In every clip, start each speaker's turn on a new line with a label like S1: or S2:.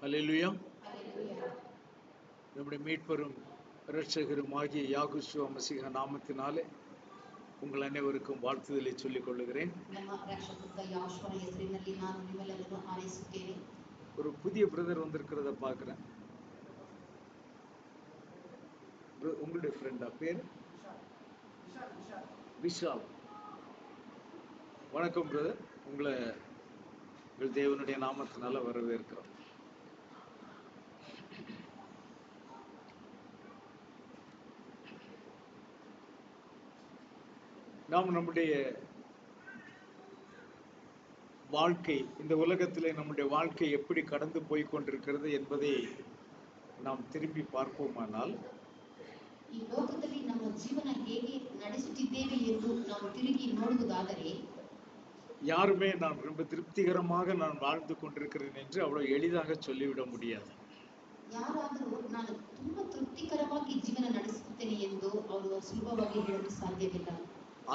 S1: அல்லேலூயா. நம்முடைய மீட்பெரும் இரட்சகரும் ஆகிய யாகுஷுவ மசீஹ நாமத்தினாலே உங்கள் அனைவருக்கும் வாழ்த்துதலை சொல்லிக் கொள்ளுகிறேன். ஒரு புதிய பிரதர் வந்திருக்கிறத பார்க்கிறேன். உங்களுடைய ஃப்ரெண்டா? பேர் விஷால். வணக்கம் பிரதர், உங்களை உங்கள் தேவனுடைய நாமத்தினால வரவேற்கிறோம். நாம் நம்முடைய வாழ்க்கை, இந்த உலகத்திலே நம்முடைய வாழ்க்கை எப்படி கடந்து போய் கொண்டிருக்கிறது என்பதை நாம் திரும்பி பார்ப்போமானால்,
S2: ಈ ಲೋಕದಲ್ಲಿ ನಮ್ಮ ಜೀವನ ಹೇಗೆ ನಡೆಸುತ್ತಿದ್ದೇವೆ ಎಂದು ನಾವು ತಿರುಗಿ ನೋಡುವುದಾದರೆ,
S1: யாருமே நான் ரொம்ப திருப்திகரமாக நான் வாழ்ந்து கொண்டிருக்கிறேன் என்று அவ்வளவு எளிதாக சொல்லிவிட முடியாது.
S2: ಯಾರಾದರೂ ನಾನು ತುಂಬಾ ತೃಪ್ತಿಕರವಾಗಿ ಜೀವನ ನಡೆಸುತ್ತೇನೆ ಎಂದು ಅವರು ಸುಲಭವಾಗಿ ಹೇಳಲು ಸಾಧ್ಯವಿಲ್ಲ.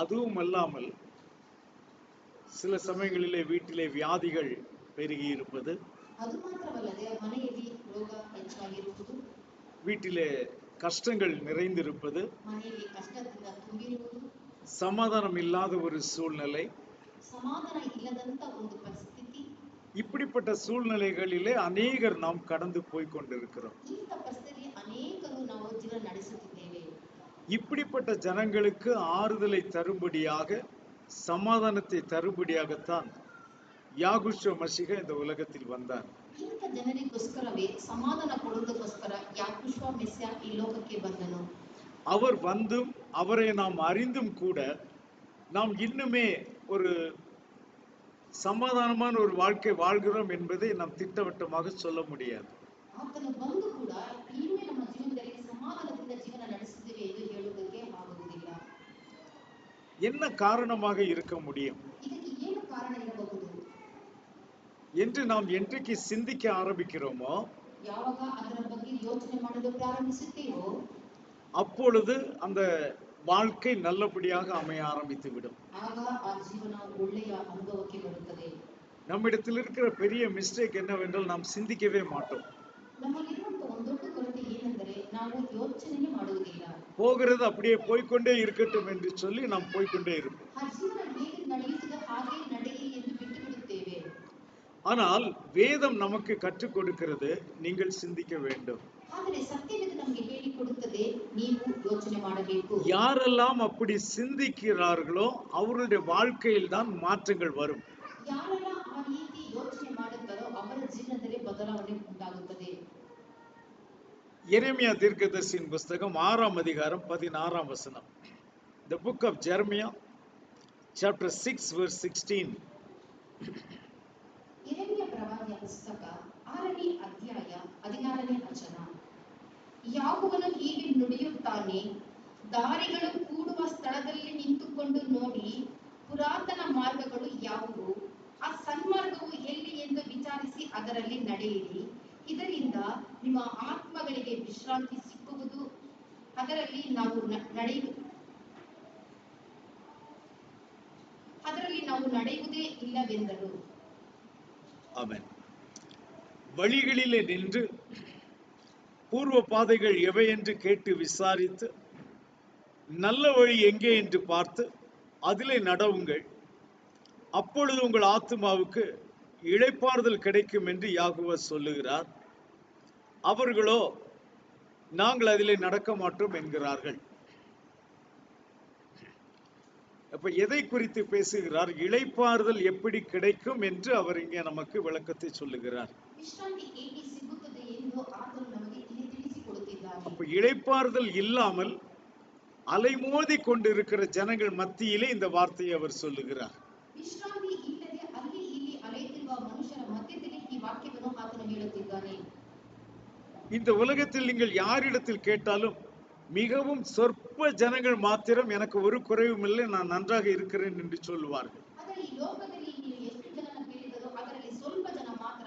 S1: அதுவும் அல்லாமல் சில சமயங்களிலே வீட்டிலே வியாதிகள் பெருகி இருப்பது,
S2: ಅದು ಮಾತ್ರವಲ್ಲದೆ ಮನೆಯಲ್ಲಿ ರೋಗ ಹೆಚ್ಚಾಗಿರುವುದು,
S1: வீட்டிலே கஷ்டங்கள் நிறைந்திருப்பது,
S2: ಮನೆಯಲ್ಲಿ ಕಷ್ಟದಿಂದ ತುಂಬಿರುವುದು,
S1: சமாதானம் இல்லாத ஒரு சூழ்நிலை,
S2: ಸಮಾಧಾನ ಇಲ್ಲದಂತ ಒಂದು ಪರಿಸ್ಥಿತಿ.
S1: இப்படிப்பட்ட சூழ்நிலைகளிலே அநேகர் நாம் கடந்து போய் கொண்டிருக்கிறோம்.
S2: ಇಂಥ ಪರಿಸ್ಥಿತಿಯಲ್ಲಿ ಅನೇಕರು ನಾವು ಜೀವನ ನಡೆಸುತ್ತಿದ್ದೇವೆ.
S1: இப்படிப்பட்ட ஜனங்களுக்கு ஆறுதலை தரும்படியாக, சமாதானத்தை தரும்படியாகத்தான் யாகுஷுவ மசீஹ இந்த உலகத்தில் வந்தார்.
S2: ಇಂಥ ಜನರಿಗೋಸ್ಕರವೇ ಸಮಾಧಾನ ಕೊಡುವುದಕ್ಕೋಸ್ಕರ ಯಾಕುಷುವ ಮೆಸ್ಸಿಯ ಈ ಲೋಕಕ್ಕೆ ಬಂದನು.
S1: அவர் வந்தும் அவரை நாம் அறிந்தும் கூட நாம் இன்னுமே ஒரு சமாதானமான ஒரு வாழ்க்கை வாழ்கிறோம் என்பதை நாம் திட்டவட்டமாக சொல்ல முடியாது.
S2: ಆತನು ಬಂದು ಕೂಡ ಇನ್ನೂ ನಮ್ಮ ಜೀವನದಲ್ಲಿ ಸಮಾಧಾನದಿಂದ ಜೀವನ ನಡೆಸುತ್ತೇವೆ ಎಂದು ಹೇಳುವುದಕ್ಕೆ ಆಗುವುದಿಲ್ಲ.
S1: என்ன காரணமாக இருக்க முடியும்
S2: ಇದಕ್ಕೆ ಏನು ಕಾರಣ ಇರಬಹುದು
S1: என்று நாம் என்றைக்கு சிந்திக்க ஆரம்பிக்கிறோமோ,
S2: ಯಾವಾಗ ಅದರ ಬಗ್ಗೆ ಯೋಚನೆ ಮಾಡಲು ಪ್ರಾರಂಭಿಸುತ್ತೇವೋ,
S1: அப்பொழுது அந்த வாழ்க்கை நல்லபடியாக அமைய ஆரம்பித்து விடும்.
S2: ಆಗ ಆ ಜೀವನ ಒಳ್ಳೆಯ ಅನುಭವಕ್ಕೆ ಬರುತ್ತದೆ.
S1: நம்மிடத்தில் இருக்கிற பெரிய மிஸ்டேக் என்னவென்றால் நாம் சிந்திக்கவே மாட்டோம்.
S2: ನಮ್ಮಲ್ಲಿರುವಂತಹ ಒಂದು ದೊಡ್ಡ ಕೊರತೆ ಏನೆಂದರೆ ನಾವು ಯೋಚನೆ ಮಾಡುವುದಿಲ್ಲ.
S1: போகிறது அப்படியே போய்க்கொண்டே இருக்கட்டும் என்று சொல்லி நாம் போய்க்கொண்டே இருப்போம்.
S2: ಆ ಜೀವನ ಹೇಗೆ ನಡೆಯುತ್ತದೆ ಹಾಗೆ ನಡೆಯಲಿ ಎಂದು ಬಿಟ್ಟು ಬಿಡುತ್ತೇವೆ.
S1: ஆனால் வேதம் நமக்கு கற்றுக் கொடுக்கிறது, நீங்கள் சிந்திக்க வேண்டும்.
S2: ಆದರೆ ಸತ್ಯವೇದ ನಮಗೆ ಹೇಳಿಕೊಡುತ್ತದೆ, ನೀವು ಯೋಚನೆ ಮಾಡಬೇಕು.
S1: யாரெல்லாம் அப்படி சிந்திக்கிறார்களோ அவர்களுடைய வாழ்க்கையில் தான் மாற்றங்கள் வரும்.
S2: ಯಾರೆಲ್ಲ ಆ ರೀತಿ ಯೋಚನೆ ಮಾಡುತ್ತಾರೋ ಅವರ ಜೀವನದಲ್ಲಿ ಬದಲಾವಣೆ ಉಂಟಾಗುತ್ತದೆ.
S1: எரேமியா தீர்க்கதரிசியின் புஸ்தகம் 6ஆம் அதிகாரம் 16ஆம் வசனம். The book of Jeremiah chapter 6 verse 16.
S2: ಯೆರೆಮೀಯ ಪ್ರವಾದಿಯ ಪುಸ್ತಕ 6ನೇ ಅಧ್ಯಾಯ 16ನೇ ವಚನ. ಯಾವನು ಹೀಗೆ ನುಡಿಯುತ್ತಾನೆ, ದಾರಿಗಳು ಕೂಡುವ ಸ್ಥಳದಲ್ಲಿ ನಿಂತುಕೊಂಡು ನೋಡಿ, ಪುರಾತನ ಮಾರ್ಗಗಳು ಯಾವುವು, ಆ ಸನ್ಮಾರ್ಗವು ಎಲ್ಲಿ ಎಂದು ವಿಚಾರಿಸಿ ಅದರಲ್ಲಿ ನಡೆಯಿರಿ. ಇದರಿಂದ ನಿಮ್ಮ ಆತ್ಮಗಳಿಗೆ ವಿಶ್ರಾಂತಿ ಸಿಕ್ಕುವುದು, ಅದರಲ್ಲಿ ನಾವು ನಡೆಯುವುದೇ ಇಲ್ಲವೆಂದರು.
S1: ஆமென். வழிகளிலே நின்று பூர்வ பாதைகள் எவை என்று கேட்டு விசாரித்து நல்ல வழி எங்கே என்று பார்த்து அதிலே நடவுங்கள், அப்பொழுது உங்கள் ஆத்துமாவுக்கு இளைப்பாறுதல் கிடைக்கும் என்று யாகுவ சொல்லுகிறார். அவர்களோ நாங்கள் அதிலே நடக்க மாட்டோம் என்கிறார்கள். அப்ப எதை குறித்து பேசுகிறார்? இளைப்பாறுதல் எப்படி கிடைக்கும் என்று அவர் இங்கே நமக்கு விளக்கத்தை சொல்லுகிறார்.
S2: ವಿಶ್ರಾಂತಿ ಹೇಗೆ ಸಿಗುತ್ತದೆ ಎಂದು ಆತನು ನಮಗೆ ಇಲ್ಲಿ ತಿಳಿಸಿಕೊಡುತ್ತಿದ್ದಾನೆ.
S1: அப்ப இளைப்பாறுதல் இல்லாமல் அலைமோதி கொண்டிருக்கிற ஜனங்கள் மத்தியிலே இந்த வார்த்தையை அவர் சொல்லுகிறார்.
S2: ವಿಶ್ರಾಂತಿ ಇಲ್ಲದೆ ಅಲ್ಲಿ ಇಲ್ಲಿ ಅಲೆಯುತ್ತಿರುವ ಮನುಷ್ಯರ ಮಧ್ಯದಲ್ಲಿ ಈ ವಾಕ್ಯವನ್ನು ಆತನು ಹೇಳುತ್ತಿದ್ದಾನೆ.
S1: இந்த உலகத்தில் நீங்கள் யாரிடத்தில் கேட்டாலும் மிகவும் சொற்ப ஜனங்கள் மாத்திரம் எனக்கு ஒரு குறைவும் இல்லை, நான் நன்றாக இருக்கிறேன் என்று சொல்லுவார்கள்.
S2: ಆದರೆ ಈ ಲೋಕದಲ್ಲಿ ನೀವು ಎಷ್ಟು ಜನನ ಕೇಳಿದರೂ ಅದರಲ್ಲಿ ಸ್ವಲ್ಪ ಜನ ಮಾತ್ರ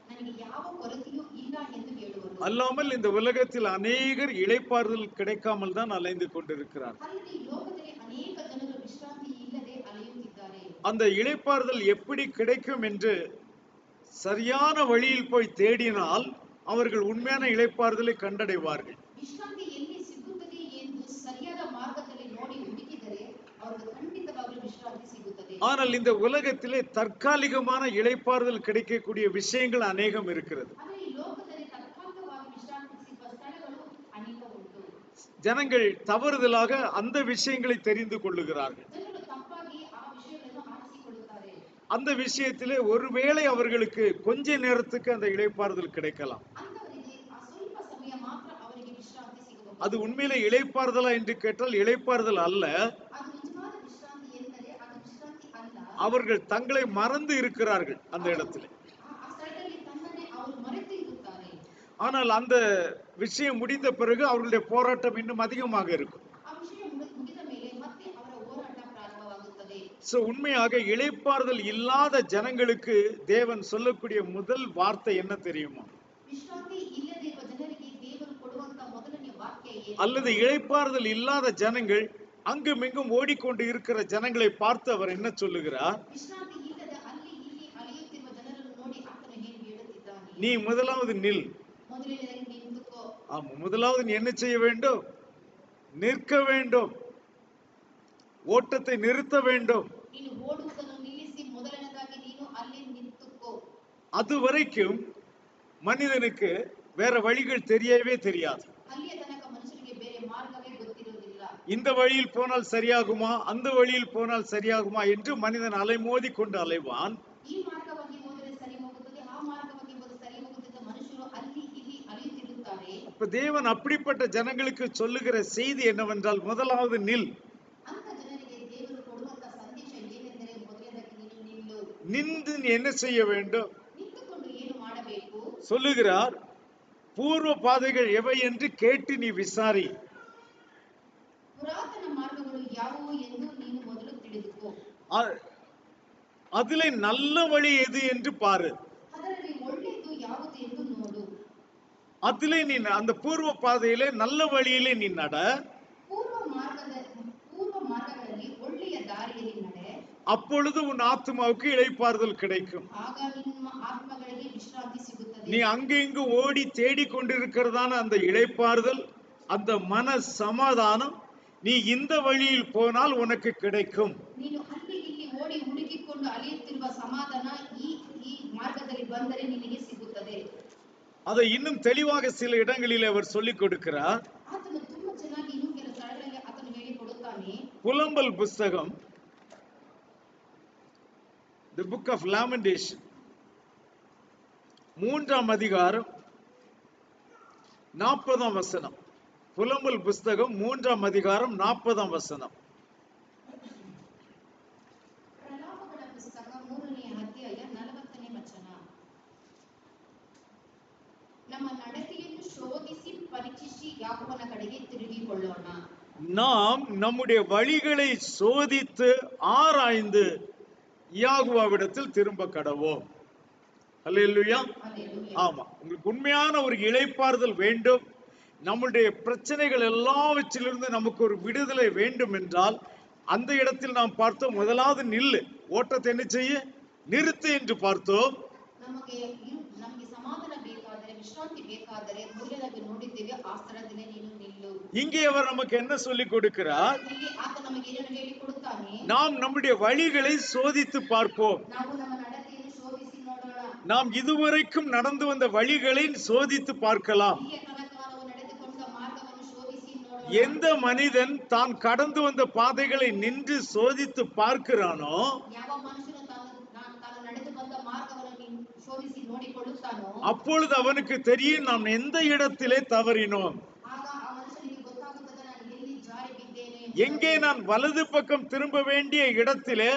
S2: ನನಗೆ ಯಾವ ಕೊರತೆಯೂ ಇಲ್ಲ ಎಂದು ಹೇಳುವರು.
S1: அல்லாமல் இந்த உலகத்தில் அநேகர் இளைப்பாறுதல் கிடைக்காமல் தான் அலைந்து கொண்டிருக்கிறார்கள்.
S2: ಅಲ್ಲಿ ಈ ಲೋಕದಲ್ಲಿ ಅನೇಕ ಜನರು ವಿಶ್ರಾಂತಿ ಇಲ್ಲದೆ ಅಲೆಯುತ್ತಿದ್ದಾರೆ.
S1: அந்த இளைப்பாறுதல் எப்படி கிடைக்கும் என்று சரியான வழியில் போய் தேடினால் அவர்கள் உண்மையான இளைப்பாறுதலை கண்டடைவார்கள்.
S2: ವಿಶ್ರಾಂತಿ ಎಲ್ಲಿ ಸಿಗುತ್ತದೆ ಎಂದು ಸರಿಯಾದ ಮಾರ್ಗದಲ್ಲಿ ನೋಡಿ ಹುಡುಕಿದರೆ ಅವರಿಗೆ ಖಂಡಿತವಾಗಲೂ ವಿಶ್ರಾಂತಿ ಸಿಗುತ್ತದೆ.
S1: ஆனால் இந்த உலகத்திலே தற்காலிகமான இளைப்பாறுதல் கிடைக்கக்கூடிய விஷயங்கள் அநேகம் இருக்கிறது.
S2: ಆದರೆ ಈ ಲೋಕದಲ್ಲಿ ತಾತ್ಕಾಲಿಕವಾಗಿ ವಿಶ್ರಾಂತಿ ಸಿಗುವ ಸ್ಥಳಗಳು ಅನೇಕ ಉಂಟು.
S1: ஜனங்கள் தவறுதலாக அந்த விஷயங்களை தெரிந்து கொள்ளுகிறார்கள்.
S2: ಜನರು ತಪ್ಪಾಗಿ ಆ ವಿಷಯಗಳನ್ನು ಆರಿಸಿಕೊಳ್ಳುತ್ತಾರೆ.
S1: அந்த விஷயத்திலே ஒருவேளை அவர்களுக்கு கொஞ்ச நேரத்துக்கு அந்த இளைப்பாறுதல் கிடைக்கலாம்.
S2: ಅಂತವರಿಗೆ ಆ ಸ್ವಲ್ಪ ಸಮಯ ಮಾತ್ರ ಅವರಿಗೆ ವಿಶ್ರಾಂತಿ ಸಿಗಬಹುದು.
S1: அது உண்மையிலே இளைப்பாறுதலா என்று கேட்டால் இளைப்பாறுதல் அல்ல.
S2: ಅದು ನಿಜವಾದ ವಿಶ್ರಾಂತಿ ಎಂದರೆ ಅದು ವಿಶ್ರಾಂತಿ ಅಲ್ಲ.
S1: அவர்கள் தங்களை மறந்து இருக்கிறார்கள் அந்த இடத்திலே.
S2: ಆ ಸ್ಥಳದಲ್ಲಿ ತಮ್ಮನ್ನೇ ಅವರು ಮರೆತು ಇರುತ್ತಾರೆ.
S1: ஆனால் அந்த விஷயம் முடிந்த பிறகு அவர்களுடைய போராட்டம் இன்னும் அதிகமாக இருக்கும்.
S2: ಆ ವಿಷಯ ಮುಗಿದ ಮೇಲೆ ಮತ್ತೆ ಅವರ ಹೋರಾಟ ಪ್ರಾರಂಭವಾಗುತ್ತದೆ.
S1: உண்மையாக இளைப்பாறுதல் இல்லாத ஜனங்களுக்கு தேவன் சொல்லக்கூடிய முதல் வார்த்தை என்ன தெரியுமா?
S2: ವಿಶ್ರಾಂತಿ ಇಲ್ಲದಿರುವ ಜನರಿಗೆ ದೇವರು ಕೊಡುವಂತ ಮೊದಲನೇ ವಾಕ್ಯ ಏನು?
S1: அல்லது இளைப்பாறுதல் இல்லாத ஜனங்கள் அங்குமிங்கும் ஓடிக்கொண்டு இருக்கிற ஜனங்களை பார்த்து அவர் என்ன சொல்லுகிறார்?
S2: ವಿಶ್ರಾಂತಿ ಇಲ್ಲದ ಅಲ್ಲಿ ಇಲ್ಲಿ ಅಲೆಯುತ್ತಿರುವ ಜನರನ್ನು ನೋಡಿ ಆತನು ಏನು ಹೇಳುತ್ತಿದ್ದಾನೆ?
S1: நீ முதலாவது நில்.
S2: ಮೊದಲನೇದಾಗಿ ನಿಂತುಕೋ.
S1: ஆமா, முதலாவது நீ என்ன செய்ய வேண்டும்? நிற்க வேண்டும். ஓட்டத்தை நிறுத்த வேண்டும்.
S2: ನೀನು ಓಡುವುದನ್ನು ನಿಲ್ಲಿಸಿ ಮೊದಲನೇದಾಗಿ ನೀನು ಅಲ್ಲಿ ನಿಂತುಕೋ.
S1: அது வரைக்கும் மனிதனுக்கு வேற வழிகள் தெரியவே தெரியாது.
S2: ಅಲ್ಲಿಯ ತನಕ ಮನುಷ್ಯನಿಗೆ ಬೇರೆ ಮಾರ್ಗವೇ ಗೊತ್ತಿರುವುದಿಲ್ಲ.
S1: இந்த வழியில் போனால் சரியாகுமா, அந்த வழியில் போனால் சரியாகுமா என்று மனிதன் அலைமோதி கொண்டு அலைவான்.
S2: ಈ ಮಾರ್ಗವಾಗಿ ಹೋದರೆ ಸರಿ ಹೋಗುತ್ತದೆ, ಆ ಮಾರ್ಗವಾಗಿ ಹೋದರೆ ಸರಿ ಹೋಗುತ್ತದೆ. ಮನುಷ್ಯರು ಅಲ್ಲಿ ಇಲ್ಲಿ ಅಲೆಯುತ್ತಿರುತ್ತಾರೆ.
S1: அப்ப தேவன் அப்படிப்பட்ட ஜனங்களுக்கு சொல்லுகிற செய்தி என்னவென்றால், முதலாவது நில்.
S2: ಅಂತ ಜನರಿಗೆ ದೇವರು ಕೊಡುವಂತ ಸಂದೇಶ ಏನೆಂದರೆ ಮೊದಲನೇದಾಗಿ ನೀನು ನಿಲ್ಲು.
S1: நின்று நீ என்ன செய்ய வேண்டும்?
S2: ನಿಂತುಕೊಂಡು ಏನು ಮಾಡಬೇಕು?
S1: சொல்லுகிறார், பூர்வ பாதைகள் எவை என்று கேட்டு நீ விசாரி.
S2: ಪುರಾತನ ಮಾರ್ಗಗಳು ಯಾವುವು ಎಂದು ನೀನು ಮೊದಲು ತಿಳಿದುಕೋ.
S1: அதிலே நல்ல வழி எது என்று பாரு.
S2: ಅದರಲ್ಲಿ ಒಳ್ಳೆಯದು ಯಾವುದು ಎಂದು ನೋಡು.
S1: அதிலே நீ அந்த பூர்வ பாதையிலே நல்ல வழியிலே நீ நட.
S2: ಪೂರ್ವ ಮಾರ್ಗಗಳಲ್ಲಿ ಒಳ್ಳೆಯ ದಾರಿಯಲ್ಲಿ ನಡೆ.
S1: அப்பொழுது உன் ஆத்மாவுக்கு இளைப்பாறுதல் கிடைக்கும்.
S2: ಆಗ ನಿಮ್ಮ ಆತ್ಮಗಳಿಗೆ ವಿಶ್ರಾಂತಿ ಸಿಗುತ್ತದೆ.
S1: நீ அங்கு இங்கு ஓடி தேடிக் கொண்டிருக்கிறதான அந்த இளைப்பாறுதல், அந்த மன சமாதானம், நீ இந்த வழியில் போனால் உனக்கு கிடைக்கும்.
S2: ನೀನು ಅಲ್ಲಿ ಇಲ್ಲಿ ಓಡಿ ಹುಡುಕಿಕೊಂಡು ಅಲೆಯುತ್ತಿರುವ ಸಮಾಧಾನ ಈ ಮಾರ್ಗದಲ್ಲಿ ಬಂದರೆ ನಿನಗೆ ಸಿಗುತ್ತದೆ.
S1: அதை இன்னும் தெளிவாக சில இடங்களில் அவர் சொல்லிக் கொடுக்கிறார்.
S2: ಆತನು ತುಂಬಾ ಚೆನ್ನಾಗಿ ಇನ್ನೂ ಕೆಲ ಸ್ಥಳಗಳಲ್ಲಿ ಆತನು ಹೇಳಿಕೊಡುತ್ತಾನೆ.
S1: புலம்பல் புஸ்தகம், The Book of Lamentation, 3ஆம் அதிகாரம் 40ஆம் வசனம். புலம்பல் புஸ்தகம் 3ஆம் அதிகாரம் 40ஆம் வசனம்.
S2: ಪ್ರಲಾಪಗಳ ಪುಸ್ತಕ 3ನೇ ಅಧ್ಯಾಯ 40ನೇ ವಚನ. ನಮ್ಮ ನಡತೆಯನ್ನು ಶೋಧಿಸಿ ಪರೀಕ್ಷಿಸಿ ಯಾಕೋಬನ ಕಡೆಗೆ ತಿರುಗಿಕೊಳ್ಳೋಣ.
S1: நாம் நம்முடைய வழிகளை சோதித்து ஆராய்ந்து யாகுவாவிடத்தில் திரும்ப கடவோம். அல்லேலூயா. ஆமா, உங்களுக்கு உண்மையான ஒரு இளைப்பாறுதல் வேண்டும், நம்முடைய பிரச்சனைகள் எல்லாவற்றிலிருந்து நமக்கு ஒரு விடுதலை வேண்டும் என்றால், அந்த இடத்தில் நாம் பார்த்தோம், முதலாவது நில்லு, ஓட்டத்தை என்ன செய்ய, நிறுத்து என்று பார்த்தோம்.
S2: ನಮಗೆ ಸಮಾಧಾನ ಬೇಕಾದರೆ, ವಿಶ್ರಾಂತಿ ಬೇಕಾದರೆ ಮೊದಲನೇದಾಗಿ ನೋಡಿದ್ದೇವೆ, ಆ ಸ್ಥಳದಲ್ಲಿ ನೀನು ನಿಲ್ಲು.
S1: இங்கே அவர் நமக்கு என்ன சொல்லிக் கொடுக்கிறார்?
S2: ಇಲ್ಲಿ ಆತ ನಮಗೆ ಏನನ್ನು ಹೇಳಿಕೊಡುತ್ತಾನೆ?
S1: நாம் நம்முடைய வழிகளை சோதித்து பார்ப்போம்.
S2: ನಾವು ನಮ್ಮ ನಡತೆಯನ್ನು ಶೋಧಿಸಿ ನೋಡೋಣ.
S1: நாம் இதுவரைக்கும் நடந்து வந்த வழிகளை சோதித்து பார்க்கலாம்.
S2: ಇಲ್ಲಿಯ ತನಕ ನಾವು ನಡೆದುಕೊಂಡ ಮಾರ್ಗವನ್ನು ಶೋಧಿಸಿ ನೋಡೋಣ.
S1: எந்த மனிதன் தான் கடந்து வந்த பாதைகளை நின்று சோதித்து பார்க்கிறானோ,
S2: ಯಾವ ಮನುಷ್ಯನು ತಾನು ನಡೆದು ಬಂದ ಮಾರ್ಗವನ್ನು ಶೋಧಿಸಿ ನೋಡಿಕೊಳ್ಳುತ್ತಾನೋ,
S1: அப்பொழுது அவனுக்கு தெரியும் நாம் எந்த இடத்திலே தவறினோம்,
S2: ಆಗ ಆ ಮನುಷ್ಯನಿಗೆ ಗೊತ್ತಾಗುತ್ತದೆ ನಾನು ಎಲ್ಲಿ ಜಾರಿ ಬಿದ್ದೇನೆ.
S1: எங்கே நான் வலது பக்கம் திரும்ப வேண்டிய இடத்திலே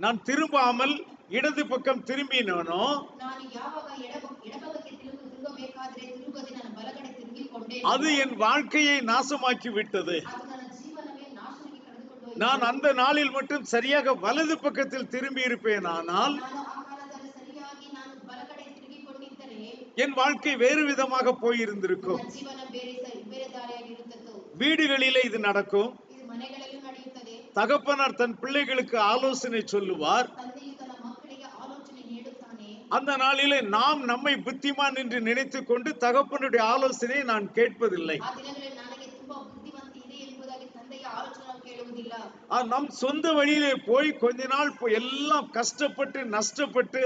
S1: நான் திரும்பாமல் இடது பக்கம் திரும்பினோனோ,
S2: ನಾನು ಯಾವಾಗ ಎಡಭಾಗಕ್ಕೆ ತಿರುಗಬೇಕಾದ್ರೆ ತಿರುಗದೆ ನಾನು ಬಲಗಡೆ ತಿರುಗಿಕೊಂಡೆ,
S1: அது என் வாழ்க்கையை நாசமாக்கி விட்டது.
S2: ಅದು ನನ್ನ ಜೀವನವೇ ನಾಶನಕ್ಕೆ ಕರೆದುಕೊಂಡು
S1: நான் அந்த நாளில் மட்டும் சரியாக வலது பக்கத்தில் திரும்பி இருப்பேன், ஆனால்
S2: ನಾನು ಆ ಕಾಲದಲ್ಲಿ ಸರಿಯಾಗಿ ನಾನು ಬಲಗಡೆ ತಿರುಗಿಕೊಂಡಿದ್ದರೆ
S1: என் வாழ்க்கை வேறு விதமாக போயிருந்திருக்கும்.
S2: ನನ್ನ ಜೀವನ ಬೇರೆ ದಾರಿಯಾಗಿರುತ್ತಿತ್ತು.
S1: வீடுகளிலே இது நடக்கும்.
S2: ಇದು ಮನೆಗಳಲ್ಲೂ ನಡೆಯುತ್ತದೆ.
S1: தகப்பனார் தன் பிள்ளைகளுக்கு ஆலோசனை சொல்லுவார்.
S2: ತಂದೆಯು ತನ್ನ ಮಕ್ಕಳಿಗೆ ಆಲೋಚನೆ ನೀಡುತ್ತಾನೆ.
S1: அந்த நாளிலே நாம் நம்மை புத்திமான் என்று நினைத்துக் கொண்டு தகப்பனுடைய ஆலோசனையை நான் கேட்பதில்லை.
S2: ಆ ದಿನಗಳಲ್ಲಿ ನನಗೆ ತುಂಬಾ ಬುದ್ಧಿವಂತಿ ಇದೆ ಎಂಬುದಾಗಿ ತಂದೆಯ ಆಲೋಚನೆ ನಾವು ಕೇಳುವುದಿಲ್ಲ.
S1: நம் சொந்த வழியிலே போய் கொஞ்ச நாள் எல்லாம் கஷ்டப்பட்டு நஷ்டப்பட்டு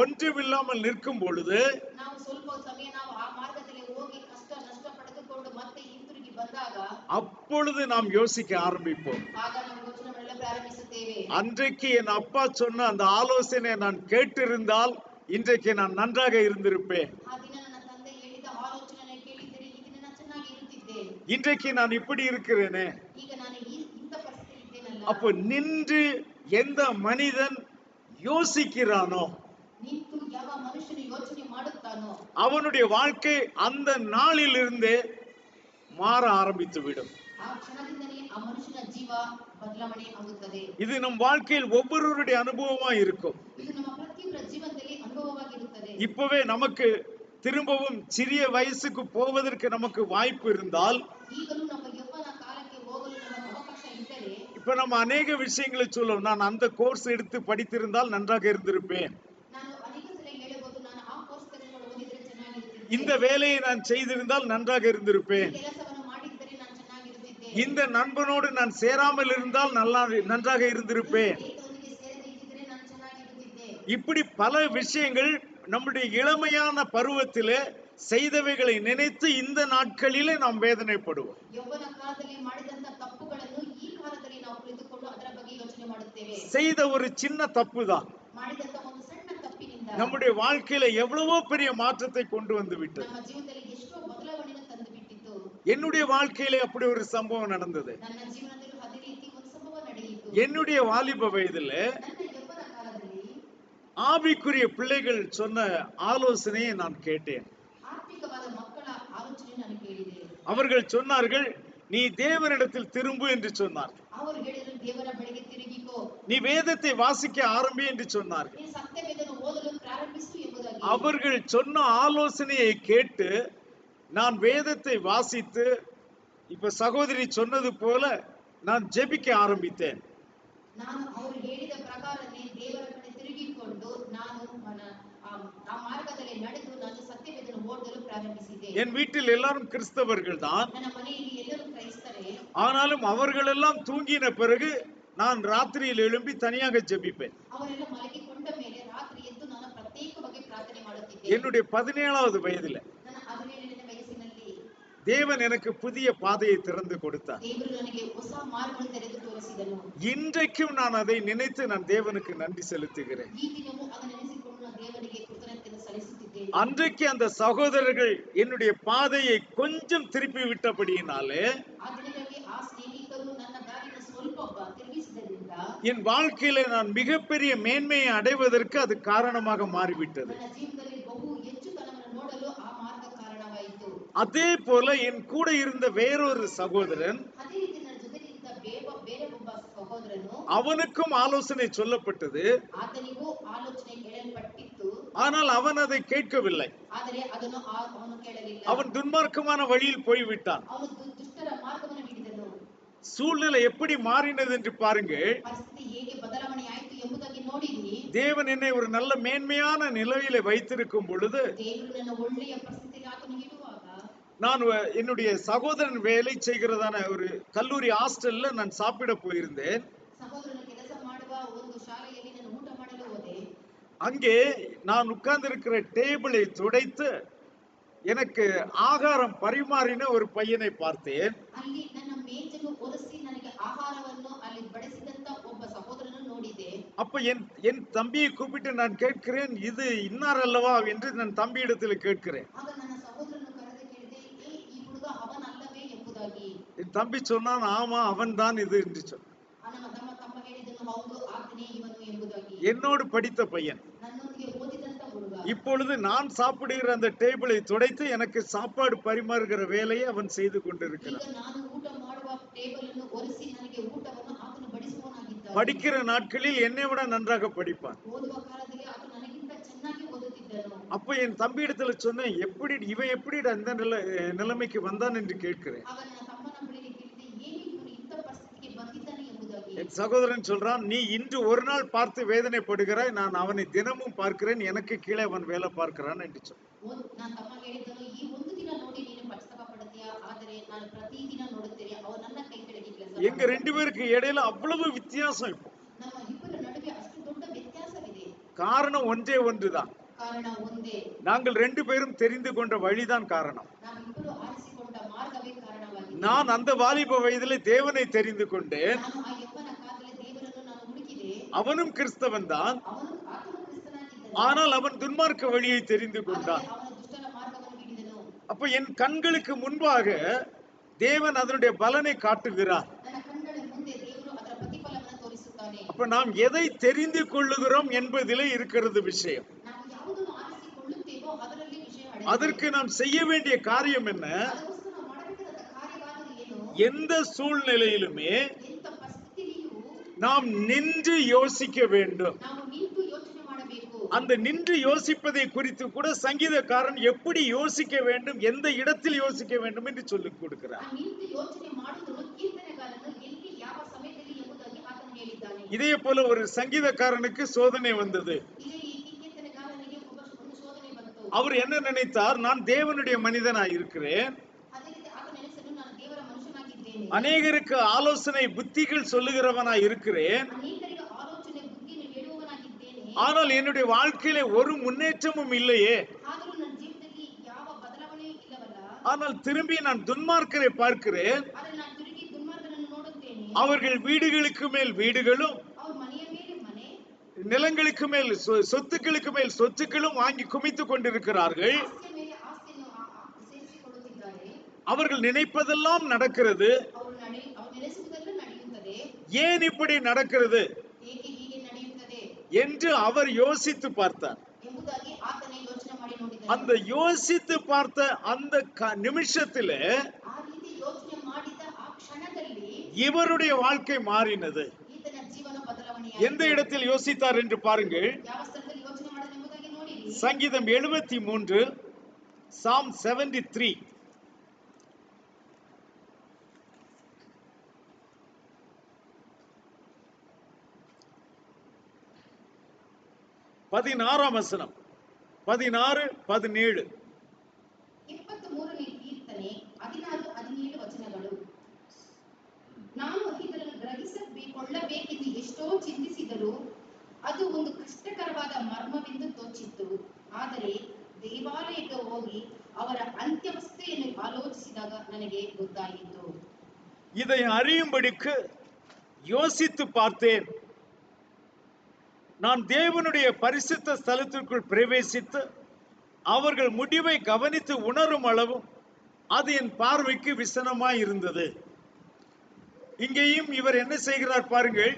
S1: ஒன்றுமில்லாமல் நிற்கும் பொழுது
S2: ನಾವು ಸ್ವಲ್ಪ ಸಮಯ ನಾವು ಆ ಮಾರ್ಗದಲ್ಲಿ ಹೋಗಿ ಕಷ್ಟ ನಷ್ಟ ಪಡೆದುಕೊಂಡು ಮತ್ತೆ ಹಿಂತಿರುಗಿ ಬಂದಾಗ
S1: அப்பொழுது நாம் யோசிக்க ஆரம்பிப்போம்.
S2: ಆಗ ನಾವು ಯೋಚನೆ ಮಾಡಲು ಪ್ರಾರಂಭಿಸುತ್ತೇವೆ.
S1: அன்றைக்கு என் அப்பா சொன்ன அந்த ஆலோசனையை நான் கேட்டிருந்தால் இன்றைக்கு நான் நன்றாக இருந்திருப்பேன்.
S2: ಆ ದಿನ ನನ್ನ ತಂದೆ ಹೇಳಿದ ಆಲೋಚನೆಯನ್ನು ಕೇಳಿದ್ದರೆ ಈ ದಿನ ನಾನು ಚೆನ್ನಾಗಿ ಇರುತ್ತಿದ್ದೆ.
S1: இன்றைக்கு நான் இப்படி இருக்கிறேனே.
S2: ಈಗ ನಾನು ಇಂಥ ಪರಿಸ್ಥಿತಿಯಲ್ಲಿ ಇದ್ದೇನಲ್ಲ.
S1: அப்ப நின்று எந்த மனிதன் யோசிக்கிறானோ,
S2: ನಿಂತು ಯಾವ ಮನುಷ್ಯನು ಯೋಚನೆ ಮಾಡುತ್ತಾನೋ
S1: அவனுடைய வாழ்க்கை அந்த நாளிலிருந்தே மாற ஆரம்பித்து விடும்.
S2: ಆ ಕ್ಷಣದಿಂದಲೇ ಆ ಮನುಷ್ಯನ ಜೀವ ಬದಲಾವಣೆ ಆಗುತ್ತದೆ.
S1: இது நம் வாழ்க்கையில் ஒவ்வொருவருடைய அனுபவமா இருக்கும்.
S2: ಇದು ನಮ್ಮ ಪ್ರತಿಯೊಬ್ಬರ ಜೀವನದಲ್ಲಿ ಅನುಭವವಾಗಿರುತ್ತದೆ.
S1: இப்பவே நமக்கு திரும்பவும் சிறிய வயசுக்கு போவதற்கு நமக்கு வாய்ப்பு இருந்தால்,
S2: ಈಗಲೂ ನಮ್ಮ ಯೌವನ ಕಾಲಕ್ಕೆ ಹೋಗಲು ನಮಗೆ ಅವಕಾಶ ಇದ್ದರೆ,
S1: இப்ப நம்ம அநேக விஷயங்களை சொல்லுவோம். நான் அந்த கோர்ஸ் எடுத்து படித்திருந்தால் நன்றாக இருந்திருப்பேன்.
S2: ನಾನು ಅನೇಕ ಸಲ ಹೇಳಬಹುದು, ನಾನು ಆ ಕೋರ್ಸ್ ತೆಗೆದುಕೊಂಡು ಓದಿದರೆ ಚೆನ್ನಾಗಿರುತ್ತಿದ್ದೆ.
S1: இந்த வேலையை நான் செய்திருந்தால் நன்றாக இருந்திருப்பேன்.
S2: ಈ ಕೆಲಸವನ್ನು ಮಾಡಿದ್ದರೆ ನಾನು ಚೆನ್ನಾಗಿರುತ್ತಿದ್ದೆ.
S1: இந்த நண்பனோடு நான் சேராமல் இருந்தால் நன்றாக இருந்திருப்பேன்.
S2: ಸ್ನೇಹಿತರೊಂದಿಗೆ ಸೇರದೆ ಇದ್ದಿದ್ರೆ ನಾನು ಚೆನ್ನಾಗಿರುತ್ತಿದ್ದೆ.
S1: இப்படி பல விஷயங்கள் நம்முடைய இளமையான பருவத்திலே செய்தவைகளை நினைத்து இந்த நாட்களிலே நாம் வேதனைப்படுவோம்.
S2: ಯೌವನ ಕಾಲದಲ್ಲಿ ಮಾಡಿದಂತ ತಪ್ಪುಗಳನ್ನು ಈ ಕಾಲದಲ್ಲಿ ನಾವು ಕುಳಿತುಕೊಂಡು ಅದರ ಬಗ್ಗೆ ಯೋಚನೆ ಮಾಡುತ್ತೇವೆ.
S1: செய்த ஒரு சின்ன தப்பு தான்
S2: ಮಾಡಿದಂತ ಒಂದು ಸಣ್ಣ ತಪ್ಪಿನಿಂದ
S1: நம்முடைய வாழ்க்கையில எவ்வளவோ பெரிய மாற்றத்தை கொண்டு வந்து விட்டது.
S2: ನಮ್ಮ ಜೀವನದಲ್ಲಿ ಎಷ್ಟೋ ಬದಲಾವಣೆಯನ್ನು ತಂದು ಬಿಟ್ಟಿತ್ತು.
S1: என்னுடைய வாழ்க்கையிலே அப்படி ஒரு சம்பவம் நடந்தது.
S2: ನನ್ನ ಜೀವನದಲ್ಲಿ ಅದೇ ರೀತಿ ಒಂದು ಸಂಭವ ನಡೆಯಿತು.
S1: என்னுடைய வாலிப வயதிலே
S2: ನನ್ನ ಯೌವನ ಕಾಲದಲ್ಲಿ
S1: ஆவிக்குரிய பிள்ளைகள் சொன்ன ஆலோசனையை நான் கேட்டேன்.
S2: ಆತ್ಮಿಕವಾದ ಮಕ್ಕಳ ಆಲೋಚನೆ ನಾನು ಕೇಳಿದೆ.
S1: அவர்கள் சொன்னார்கள், நீ தேவனிடத்தில் திரும்பு என்று சொன்னார்.
S2: ಅವರು ಹೇಳಿದರು, ದೇವರ ಬಳಿಗೆ ತಿರುಗಿಕೋ,
S1: நீ வேதத்தை வாசிக்க ஆரம்பி என்று சொன்னார்கள்.
S2: ನೀನು ಸತ್ಯವೇದವನ್ನು ಓದಲು ಪ್ರಾರಂಭಿಸು ಎಂಬುದಾಗಿ.
S1: அவர்கள் சொன்ன ஆலோசனையை கேட்டு நான் வேதத்தை வாசித்து, இப்ப சகோதரி சொன்னது போல நான் ஜெபிக்க ஆரம்பித்தேன்.
S2: ನಾನು ಅವರು ಹೇಳಿದ ಪ್ರಕಾರನೇ ದೇವರ ಕಡೆ ತಿರುಗಿಕೊಂಡು ನಾನು ಆ ಮಾರ್ಗದಲ್ಲಿ ನಡೆದು ನಾನು ಸತ್ಯವೇದವನ್ನು ಓದಲು ಪ್ರಾರಂಭಿಸಿದೆ.
S1: என் வீட்டில் எல்லாரும் கிறிஸ்தவர்கள் தான்.
S2: ನನ್ನ ಮನೆಯಲ್ಲಿ ಎಲ್ಲರೂ ಕ್ರೈಸ್ತರೇ.
S1: ஆனாலும் அவர்களெல்லாம் தூங்கின பிறகு நான் ராத்திரியில் எழும்பி தனியாக ஜெபிப்பேன்.
S2: ಅವರೆಲ್ಲ ಮಲಗಿಕೊಂಡ ಮೇಲೆ ರಾತ್ರಿ ಎದ್ದು ನಾನು ಪ್ರತ್ಯೇಕವಾಗಿ ಪ್ರಾರ್ಥನೆ ಮಾಡುತ್ತಿದ್ದೆ.
S1: என்னுடைய 17வது வயதில
S2: ನನ್ನ 17ನೇ ವಯಸ್ಸಿನಲ್ಲಿ
S1: தேவன் எனக்கு புதிய பாதையை திறந்து கொடுத்தார்.
S2: ದೇವರು ನನಗೆ ಹೊಸ ಮಾರ್ಗವನ್ನು ತೆರೆದು ತೋರಿಸಿದನು.
S1: இன்றைக்கும் நான் அதை நினைத்து நான் தேவனுக்கு நன்றி செலுத்துகிறேன்.
S2: ಈ ದಿನವೂ ಅದನ್ನು ನೆನೆಸಿಕೊಂಡು ನಾನು ದೇವರಿಗೆ ಕೃತಜ್ಞತೆಯನ್ನು ಸಲ್ಲಿಸುತ್ತಿದ್ದೇನೆ.
S1: அன்றைக்கு அந்த சகோதரர்கள் என்னுடைய பாதையை கொஞ்சம் திருப்பி விட்டபடியினாலே
S2: ಆ ದಿನಗಳಲ್ಲಿ ಆ ಸ್ನೇಹಿತರು ನನ್ನ ದಾರಿನ ಸ್ವಲ್ಪ ತಿರುಗಿಸಿದ್ದರಿಂದ
S1: என் வாழ்க்கையில நான் மிகப்பெரிய மேன்மையை அடைவதற்கு அது காரணமாக மாறிவிட்டது.
S2: ನನ್ನ ಜೀವನದಲ್ಲಿ ಬಹು ಹೆಚ್ಚುತನವನ್ನು ನೋಡಲು ಆ ಮಾರ್ಗ ಕಾರಣವಾಯಿತು.
S1: அதே போல என் கூட இருந்த வேறொரு சகோதரன்,
S2: ಅದೇ ರೀತಿ ನನ್ನ ಜೊತೆಗಿದ್ದ ಬೇರೆ ಒಬ್ಬ ಸಹೋದರನು,
S1: அவனுக்கும் ஆலோசனை சொல்லப்பட்டது.
S2: ಆತನಿಗೂ ಆಲೋಚನೆ ಹೇಳಲ್ಪಟ್ಟಿತ್ತು.
S1: ஆனால் அவன் அதை கேட்கவில்லை.
S2: ಆದರೆ ಅದನ್ನು ಅವನು ಕೇಳಲಿಲ್ಲ.
S1: அவன் துன்மார்க்கமான வழியில் போய்விட்டான்.
S2: ಅವನು ದುಷ್ಟರ ಮಾರ್ಗವನ್ನು ಹಿಡಿದನು.
S1: சூழ்நிலை எப்படி மாறினது என்று பாருங்கள்.
S2: ಪರಿಸ್ಥಿತಿ ಹೇಗೆ ಬದಲಾವಣೆ ಆಯಿತು ಎಂಬುದಾಗಿ ನೋಡಿರಿ.
S1: தேவன் என்னை ஒரு நல்ல மேன்மையான நிலையில வைத்திருக்கும் பொழுது
S2: ದೇವರು ನನ್ನ ಒಳ್ಳೆಯ ಪರಿಸ್ಥಿತಿಯಲ್ಲಿ ಆತನು ಇಡುವಾಗ
S1: நான் என்னுடைய சகோதரன் வேலை செய்கிறதான ஒரு கல்லூரி ஹாஸ்டல்ல நான் சாப்பிட போயிருந்தேன்.
S2: ಸಹೋದರನ ಕೆಲಸ ಮಾಡುವ ಒಂದು ಶಾಲೆಯಲ್ಲಿ ನಾನು ಊಟ ಮಾಡಲು ಹೋದೆ.
S1: அங்கே நான் உட்கார்ந்து இருக்கிற டேபிளை துடைத்து எனக்கு ஆகாரம் பரிமாறின ஒரு பையனை பார்த்தேன்.
S2: ಅಲ್ಲಿ ನನ್ನ ಮೇಜನ್ನು ಒರೆಸಿ ನನಗೆ ಆಹಾರವನ್ನು ಅಲ್ಲಿ ಬಡಿಸಿದಂತ ಒಬ್ಬ ಸಹೋದರನನ್ನು ನೋಡಿದೆ.
S1: அப்ப என் தம்பியை கூப்பிட்டு நான் கேட்கிறேன், இது இன்னார் அல்லவா என்று நான் தம்பியிடத்தில் கேட்கிறேன்.
S2: ಆಗ ನನ್ನ ಸಹೋದರನು ಕರೆದು ಕೇಳಿದೆ, ಈ ಹುಡುಗ ಅವನಲ್ಲವೇ ಎಂಬುದಾಗಿ.
S1: என் தம்பி சொன்னான், ஆமா அவன் தான் இது என்று சொன்னான்.
S2: ನಮ್ಮ ತಮ್ಮ ಹೇಳಿದನು, ಹೌದು ಆತನೇ ಇವನು ಎಂಬುದಾಗಿ.
S1: என்னோடு படித்த பையன்.
S2: ನನ್ನೊಂದಿಗೆ ಓದಿದಂತ ಹುಡುಗ.
S1: இப்பொழுது நான் சாப்பிடுகிற அந்த டேபிளை துடைத்து எனக்கு சாப்பாடு பரிமாறுகிற வேலையை அவன் செய்து கொண்டிருக்கிறான்.
S2: ಈಗ ನಾನು ಊಟ ಮಾಡುವ ಟೇಬಲ್ ಅನ್ನು ಒರೆಸಿ ನನಗೆ ಊಟವನ್ನು ಆತನು ಬಡಿಸುವವನಾಗಿದ್ದಾನೆ.
S1: படிக்கிற நாட்களில் என்னை விட நன்றாக படிப்பான்.
S2: ಓದುವ ಕಾಲದಲ್ಲಿ ಆತನು ನನಗಿಂತ ಚೆನ್ನಾಗಿ ಓದುತ್ತಿದ್ದನು.
S1: அப்ப என் தம்பியிடத்துல சொன்னேன், இவன் எப்படி அந்த நிலைமைக்கு வந்தான் என்று கேட்கிறேன்.
S2: ಆಗ ನನ್ನ ತಮ್ಮನ ಬಳಿಗೆ ಕೇಳಿದೆ, ಏನು ಇವನು ಇಂಥ ಪರಿಸ್ಥಿತಿಗೆ ಬಂದಿದ್ದಾನೆ ಎಂಬುದಾಗಿ.
S1: என் சகோதரன் சொல்றான், நீ இன்று ஒரு நாள் பார்த்து வேதனைப்படுகிறாய், நான் அவனை தினமும் பார்க்கிறேன், எனக்கு கீழே அவன் வேலை பார்க்கிறான் என்று சொன்னான்.
S2: ನಾನು ತಮ್ಮ ಹೇಳಿದನು ಈ ಒಂದು ದಿನ ನೋಡಿ ನೀನು ಪಶ್ಚಾತ್ತಾಪ ಪಡ್ತೀಯ ಆದರೆ ನಾನು ಪ್ರತಿದಿನ ನೋಡುತ್ತೇನೆ ಅವರು ನನ್ನ ಕೈ ಕೆಳಗೆ ಕೆಲಸ
S1: எங்க ரெண்டு பேருக்கு இடையில அவ்வளவு வித்தியாசம். இப்போ
S2: ನಮ್ಮ ಇಬ್ಬರ ನಡುವೆ ಅಷ್ಟು ದೊಡ್ಡ ವ್ಯತ್ಯಾಸವಿದೆ.
S1: காரணம் ஒன்றே ஒன்றுதான்.
S2: ಕಾರಣ ಒಂದೇ.
S1: நாங்கள் ரெண்டு பேரும் தெரிந்து கொண்ட வழிதான் காரணம்.
S2: ನಾವಿಬ್ಬರು ಆರಿಸಿಕೊಂಡ ಮಾರ್ಗವೇ ಕಾರಣವಾಗಿದೆ.
S1: நான் அந்த வாலிப வயதிலே தேவனை தெரிந்து கொண்டேன்.
S2: ನಾನು ಆ ಯೌವನ ಕಾಲದಲ್ಲಿ ದೇವರನ್ನು ನಾನು ಹುಡುಕಿದೆ.
S1: அவனும் கிறிஸ்தவன் தான்.
S2: ಆತನು ಕ್ರಿಸ್ತನಾಗಿದ್ದನು.
S1: ஆனால் அவன் துன்மார்க்க வழியை தெரிந்து கொண்டான்.
S2: ಅವನು ದುಷ್ಟರ ಮಾರ್ಗವನ್ನು ಹಿಡಿದನು.
S1: அப்ப என் கண்களுக்கு முன்பாக தேவன் அதனுடைய பலனை காட்டுகிறார்.
S2: ನನ್ನ ಕಣ್ಣುಗಳ ಮುಂದೆ ದೇವರು ಅದರ ಪ್ರತಿಫಲವನ್ನು ತೋರಿಸುತ್ತಾನೆ.
S1: அப்ப நாம் எதை தெரிந்து கொள்ளுகிறோம் என்பதிலே இருக்கிறது விஷயம்.
S2: ನಾವು ಯಾವುದನ್ನು ಆರಿಸಿಕೊಳ್ಳುತ್ತೇವೋ ಅದರಲ್ಲಿ ವಿಷಯ ಅಡಗಿದೆ.
S1: அதற்கு நாம் செய்ய வேண்டிய காரியம் என்ன?
S2: ಅದಕ್ಕೋಸ್ಕರ ನಾವು ಮಾಡಬೇಕಾದ ಕಾರ್ಯವಾದರೂ ಏನು?
S1: எந்த சூழ்நிலையிலுமே
S2: ಎಂಥ ಪರಿಸ್ಥಿತಿಯಲ್ಲಿಯೂ
S1: நாம் நின்று யோசிக்க வேண்டும்.
S2: ನಾವು ನಿಂತು ಯೋಚನೆ ಮಾಡಬೇಕು.
S1: அந்த நின்று யோசிப்பதை குறித்து கூட சங்கீதக்காரன் எப்படி யோசிக்க வேண்டும், எந்த இடத்தில் யோசிக்க வேண்டும் என்று சொல்லிக் கொடுக்கிறார்.
S2: ಆ ನಿಂತು ಯೋಚನೆ ಮಾಡುವುದನ್ನು ಕೀರ್ತನೆಗಾರನು ಎಲ್ಲಿ ಯಾವ ಸಮಯದಲ್ಲಿ ಎಂಬುದಾಗಿ ಆತನು ಹೇಳಿದ್ದಾನೆ.
S1: இதே போல ஒரு சங்கீதக்காரனுக்கு சோதனை வந்தது.
S2: ಇದೇ ಈ ಕೀರ್ತನೆಗಾರನಿಗೆ ಒಂದು ಶೋಧನೆ ಬಂತು.
S1: அவர் என்ன நினைத்தார்? நான் தேவனுடைய மனிதனாய் இருக்கிறேன்,
S2: ಅದೇ ರೀತಿ ಆತನ ನೆನೆಸಲು ನಾನು ದೇವರ ಮನುಷ್ಯನಾಗಿದ್ದೇನೆ,
S1: அநேகருக்கு ஆலோசனை புத்திகள் சொல்லுகிறவனாய் இருக்கிறேன்,
S2: ಅನೇಕರಿಗೆ ಆಲೋಚನೆ ಬುದ್ಧಿಯನ್ನು ಹೇಳುವವನಾಗಿದ್ದೇನೆ,
S1: ஆனால் என்னுடைய வாழ்க்கையிலே ஒரு முன்னேற்றமும் இல்லையே.
S2: ಆದರೂ ನನ್ನ ಜೀವಿತದಲ್ಲಿ ಯಾವ ಬದಲಾವಣೆಯೂ ಇಲ್ಲವಲ್ಲ.
S1: ஆனால் திரும்பி நான் துன்மார்க்கரை பார்க்கிறேன்,
S2: ಆದರೆ ನಾನು ತಿರುಗಿ ದುರ್ಮಾರ್ಗನನ್ನು ನೋಡುತ್ತೇನೆ.
S1: அவர்கள் வீடுகளுக்கு மேல் வீடுகளும்
S2: ಅವ್ರ ಮನೆಯ ಮೇಲೆ ಮನೆ,
S1: நிலங்களுக்கு மேல் சொத்துக்களுக்கு மேல் சொத்துக்களும் வாங்கி குமித்துக் கொண்டிருக்கிறார்கள்.
S2: ಆಸ್ತಿಯ ಮೇಲೆ ಆಸ್ತಿಯನ್ನು ಸೇರಿಸಿಕೊಳ್ಳುತ್ತಿದ್ದಾರೆ.
S1: அவர்கள் நினைப்பதெல்லாம் நடக்கிறது.
S2: ಅವರು ನೆನೆಸುವುದೆಲ್ಲ ನಡೆಯುತ್ತದೆ.
S1: ஏன் இப்படி நடக்கிறது
S2: ಏಕೆ ಹೀಗೆ ನಡೆಯುತ್ತದೆ
S1: என்று அவர் யோசித்து பார்த்தார்.
S2: ಎಂಬುದಾಗಿ ಆತನೇ ಯೋಚನೆ ಮಾಡಿ ನೋಡಿದನು.
S1: அந்த யோசித்து பார்த்த அந்த நிமிஷத்திலே
S2: ಆ ರೀತಿ ಯೋಚನೆ ಮಾಡಿದ ಆ ಕ್ಷಣದಲ್ಲಿ
S1: இவருடைய வாழ்க்கை மாறினது.
S2: ಈತನ ಜೀವನ ಬದಲಾವಣೆಯಾಯಿತು.
S1: எந்த இடத்தில் யோசித்தார் என்று பாருங்கள்.
S2: ಯಾವ ಸ್ಥಳದಲ್ಲಿ ಯೋಚನೆ ಮಾಡಿದ ಎಂಬುದಾಗಿ ನೋಡಿರಿ.
S1: சங்கீதம் 73, Psalm 73. பதினாறாம் வசனம், 16, 17.
S2: 23ನೇ ಕೀರ್ತನೆ 16, 17 ವಚನಗಳು. ನಾನು ಇದನ್ನು ಗ್ರಹಿಸಿಕೊಳ್ಳಬೇಕೆಂದು ಎಷ್ಟೋ ಚಿಂತಿಸಿದರೂ ಅದು ಒಂದು ಕಷ್ಟಕರವಾದ ಮರ್ಮವೆಂದು ತೋಚಿತ್ತು. ಆದರೆ ದೇವಾಲಯಕ್ಕೆ ಹೋಗಿ ಅವರ ಅಂತ್ಯವಸ್ಥೆಯನ್ನು ಆಲೋಚಿಸಿದಾಗ ನನಗೆ ಗೊತ್ತಾಯಿತು.
S1: இதை அறியும்படிக்கு யோசித்து பார்த்தேன். நான் தேவனுடைய பரிசுத்த ஸ்தலத்திற்குள் பிரவேசித்து அவர்கள் முடிவை கவனித்து உணரும் அளவும் அது என் பார்வைக்கு விசனமாய் இருந்தது. இங்கேயும் இவர் என்ன செய்கிறார் பாருங்கள்,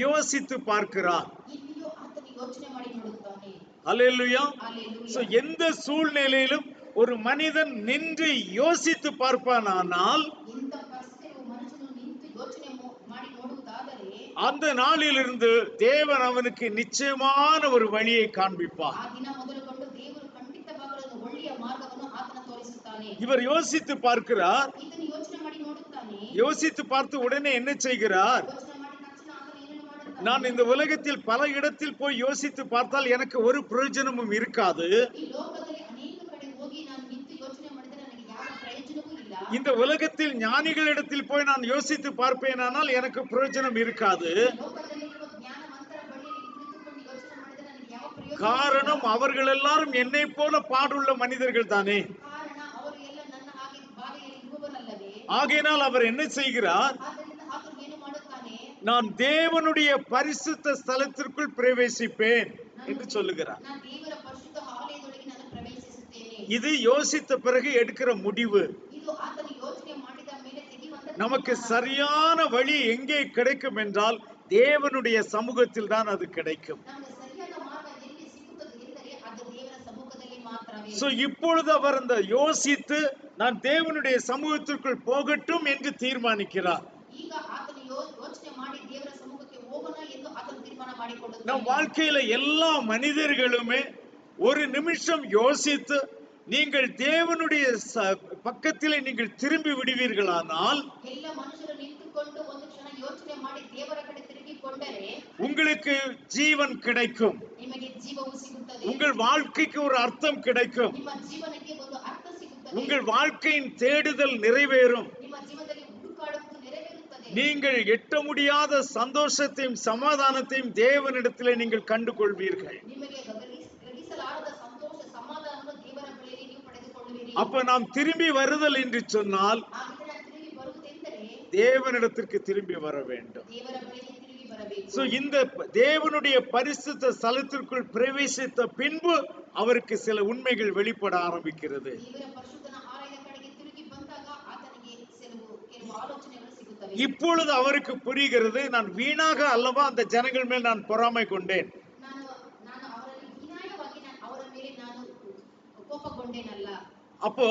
S1: யோசித்து பார்க்கிறார்.
S2: ಇಲ್ಲಿಯೂ ಆತನು ಯೋಚನೆ ಮಾಡಿ ನೋಡುತ್ತಾನೆ.
S1: அல்லேலூயா.
S2: Hallelujah.
S1: சோ எந்த சூழ்நிலையிலும் ஒரு மனிதன் நின்று யோசித்து பார்ப்பானால்
S2: ಎಂಥ ಪರಿಸ್ಥಿತಿಯು ಮನುಷ್ಯನು ನಿಂತು ಯೋಚನೆ ಮಾಡಿ ನೋಡುವುದಾದರೆ
S1: அந்த நாளிலிருந்து தேவன் அவனுக்கு நிச்சயமான ஒரு வழியை காண்பிப்பார்.
S2: ಆ ದಿನ ಮೊದಲುಗೊಂಡು ದೇವರು ಖಂಡಿತವಾಗಲೂ ಒಂದು ಒಳ್ಳೆಯ ಮಾರ್ಗವನ್ನು ಆತನ ತೋರಿಸುತ್ತಾನೆ.
S1: இவர் யோசித்து பார்க்கிறார்.
S2: ಇದನ್ನು ಯೋಚನೆ ಮಾಡಿ ನೋಡುತ್ತಾನೆ.
S1: யோசித்து பார்த்து உடனே என்ன செய்கிறார்?
S2: ಯೋಚನೆ ಮಾಡಿದ ತಕ್ಷಣ ಆತನು ಏನನ್ನು ಮಾಡುತ್ತಾನೆ?
S1: நான் இந்த உலகத்தில் பல இடத்தில் போய் யோசித்து பார்த்தால் எனக்கு ஒரு பிரயோஜனமும் இருக்காது.
S2: ಈ ಲೋಕದಲ್ಲಿ ಅನೇಕ ಕಡೆ ಹೋಗಿ ನಾನು ನಿಂತು ಯೋಚನೆ ಮಾಡಿದರೆ ನನಗೆ ಯಾವ ಪ್ರಯೋಜನವೂ ಇಲ್ಲ.
S1: இந்த உலகத்தில் ஞானிகளிடத்தில் போய் நான் யோசித்து பார்ப்பேனானால் எனக்கு பிரயோஜனம் இருக்காது.
S2: ಲೋಕದಲ್ಲಿರುವ ಜ್ಞಾನವಂತರ ಬಳಿಯಲ್ಲಿ ಕುಳಿತುಕೊಂಡು ಯೋಚನೆ ಮಾಡಿದರೆ ನನಗೆ ಯಾವ ಪ್ರಯೋಜನ?
S1: காரணம் அவர்கள் எல்லாரும் என்னை போல பாடுள்ள மனிதர்கள் தானே.
S2: ಕಾರಣ ಅವರು ಎಲ್ಲ ನನ್ನ ಹಾಗೆ ಬಾಧೆಯಲ್ಲಿ ಇರುವವರಲ್ಲವೇ?
S1: ஆகையினால் அவர் என்ன செய்கிறார்?
S2: ಆದ್ದರಿಂದ ಆತನು ಏನು ಮಾಡುತ್ತಾನೆ?
S1: நான் தேவனுடைய பரிசுத்த ஸ்தலத்திற்குள் பிரவேசிப்பேன் என்று சொல்லுகிறார்.
S2: ನಾನು ದೇವರ ಪರಿಶುದ್ಧ ಆಲಯದೊಳಗೆ ನಾನು ಪ್ರವೇಶಿಸುತ್ತೇನೆ.
S1: இது யோசித்த பிறகு எடுக்கிற முடிவு.
S2: ಇದು ಆತನು ಯೋಚನೆ ಮಾಡಿದ ಮೇಲೆ ತೆಗೆಯುವಂತ
S1: நமக்கு சரியான வழி எங்கே கிடைக்கும் என்றால் தேவனுடைய சமூகத்தில் தான் அது கிடைக்கும்.
S2: ನಮಗೆ ಸರಿಯಾದ ಮಾರ್ಗ ಎಲ್ಲಿ ಸಿಗುತ್ತದೆ ಎಂದರೆ ಅದು ದೇವರ ಸಮ್ಮುಖದಲ್ಲಿ ಮಾತ್ರವೇ.
S1: சோ இப்பொழுது அவர் அந்த யோசித்து நான் தேவனுடைய சமூகத்திற்குள் போகட்டும் என்று தீர்மானிக்கிறார்.
S2: ಈಗ ಆತನು ಯೋಚನೆ ಮಾಡಿ ದೇವರ ಸಮ್ಮುಖಕ್ಕೆ ಹೋಗೋಣ ಎಂದು ಆತನು ತೀರ್ಮಾನ ಮಾಡಿಕೊಳ್ಳುತ್ತಾನೆ.
S1: நம் வாழ்க்கையில எல்லா மனிதர்களுமே ஒரு நிமிஷம் யோசித்து நீங்கள் தேவனுடைய பக்கத்திலே நீங்கள் திரும்பி விடுவீர்களானால்
S2: ಎಲ್ಲ ಮನುಷ್ಯರು ನಿಂತುಕೊಂಡು ಒಂದು ಕ್ಷಣ ಯೋಚನೆ ಮಾಡಿ ದೇವರ ಕಡೆ ತಿರುಗಿ ತಿರುಗಿಕೊಂಡರೆ
S1: உங்களுக்கு ஜீவன் கிடைக்கும்.
S2: ನಿಮಗೆ ಜೀವವು ಸಿಗುತ್ತದೆ.
S1: உங்கள் வாழ்க்கைக்கு ஒரு அர்த்தம் கிடைக்கும்.
S2: ನಿಮ್ಮ ಜೀವನಕ್ಕೆ ಒಂದು ಅರ್ಥ ಸಿಗುತ್ತದೆ.
S1: உங்கள் வாழ்க்கையின் தேடுதல் நிறைவேறும்.
S2: ನಿಮ್ಮ ಜೀವನದಲ್ಲಿ ಹುಡುಕಾಡುವುದು ನೆರವೇರುತ್ತದೆ.
S1: நீங்கள் எட்ட முடியாத சந்தோஷத்தையும் சமாதானத்தையும் தேவனிடத்திலே நீங்கள் கண்டுகொள்வீர்கள்.
S2: ನಿಮಗೆ ಗ್ರಹಿಸಲಾರದ ಸಂತೋಷ ಸಮಾಧಾನವನ್ನು ದೇವರ ಬಳಿಯಲ್ಲಿ ನೀವು ಪಡೆದುಕೊಳ್ಳುವಿರಿ.
S1: அப்ப நாம் திரும்பி வருதல் என்று சொன்னால்
S2: ಹಾಗಿದ್ದರೆ ತಿರುಗಿ ಬರುವುದೆಂದರೆ
S1: தேவனிடத்திற்கு திரும்பி வர வேண்டும்.
S2: ದೇವರ ಬಳಿಗೆ ತಿರುಗಿ ಬರಬೇಕು.
S1: சோ இந்த தேவனுடைய பரிசுத்த ஸ்தலத்திற்குள் பிரவேசித்த பின்பு அவருக்கு சில உண்மைகள் வெளிப்பட ஆரம்பிக்கிறது.
S2: ದೇವರ ಪರಿಶುದ್ಧನ ಆಲಯದ ಕಡೆಗೆ ತಿರುಗಿ ಬಂದಾಗ ಆತನಿಗೆ ಕೆಲವು ಆಲೋಚನೆಗಳು ಸಿಗುತ್ತವೆ.
S1: இப்பொழுது அவருக்கு புரிகிறது, நான் வீணாக அல்லவா அந்த ஜனங்கள் மேல் நான் பொறாமை கொண்டேன்.
S2: ನಾನು ಅವರಲ್ಲಿ ಹೀನಾಯವಾಗಿ ಅವರ ಮೇಲೆ ನಾನು ಕೋಪಗೊಂಡೇನಲ್ಲ.
S1: அப்போ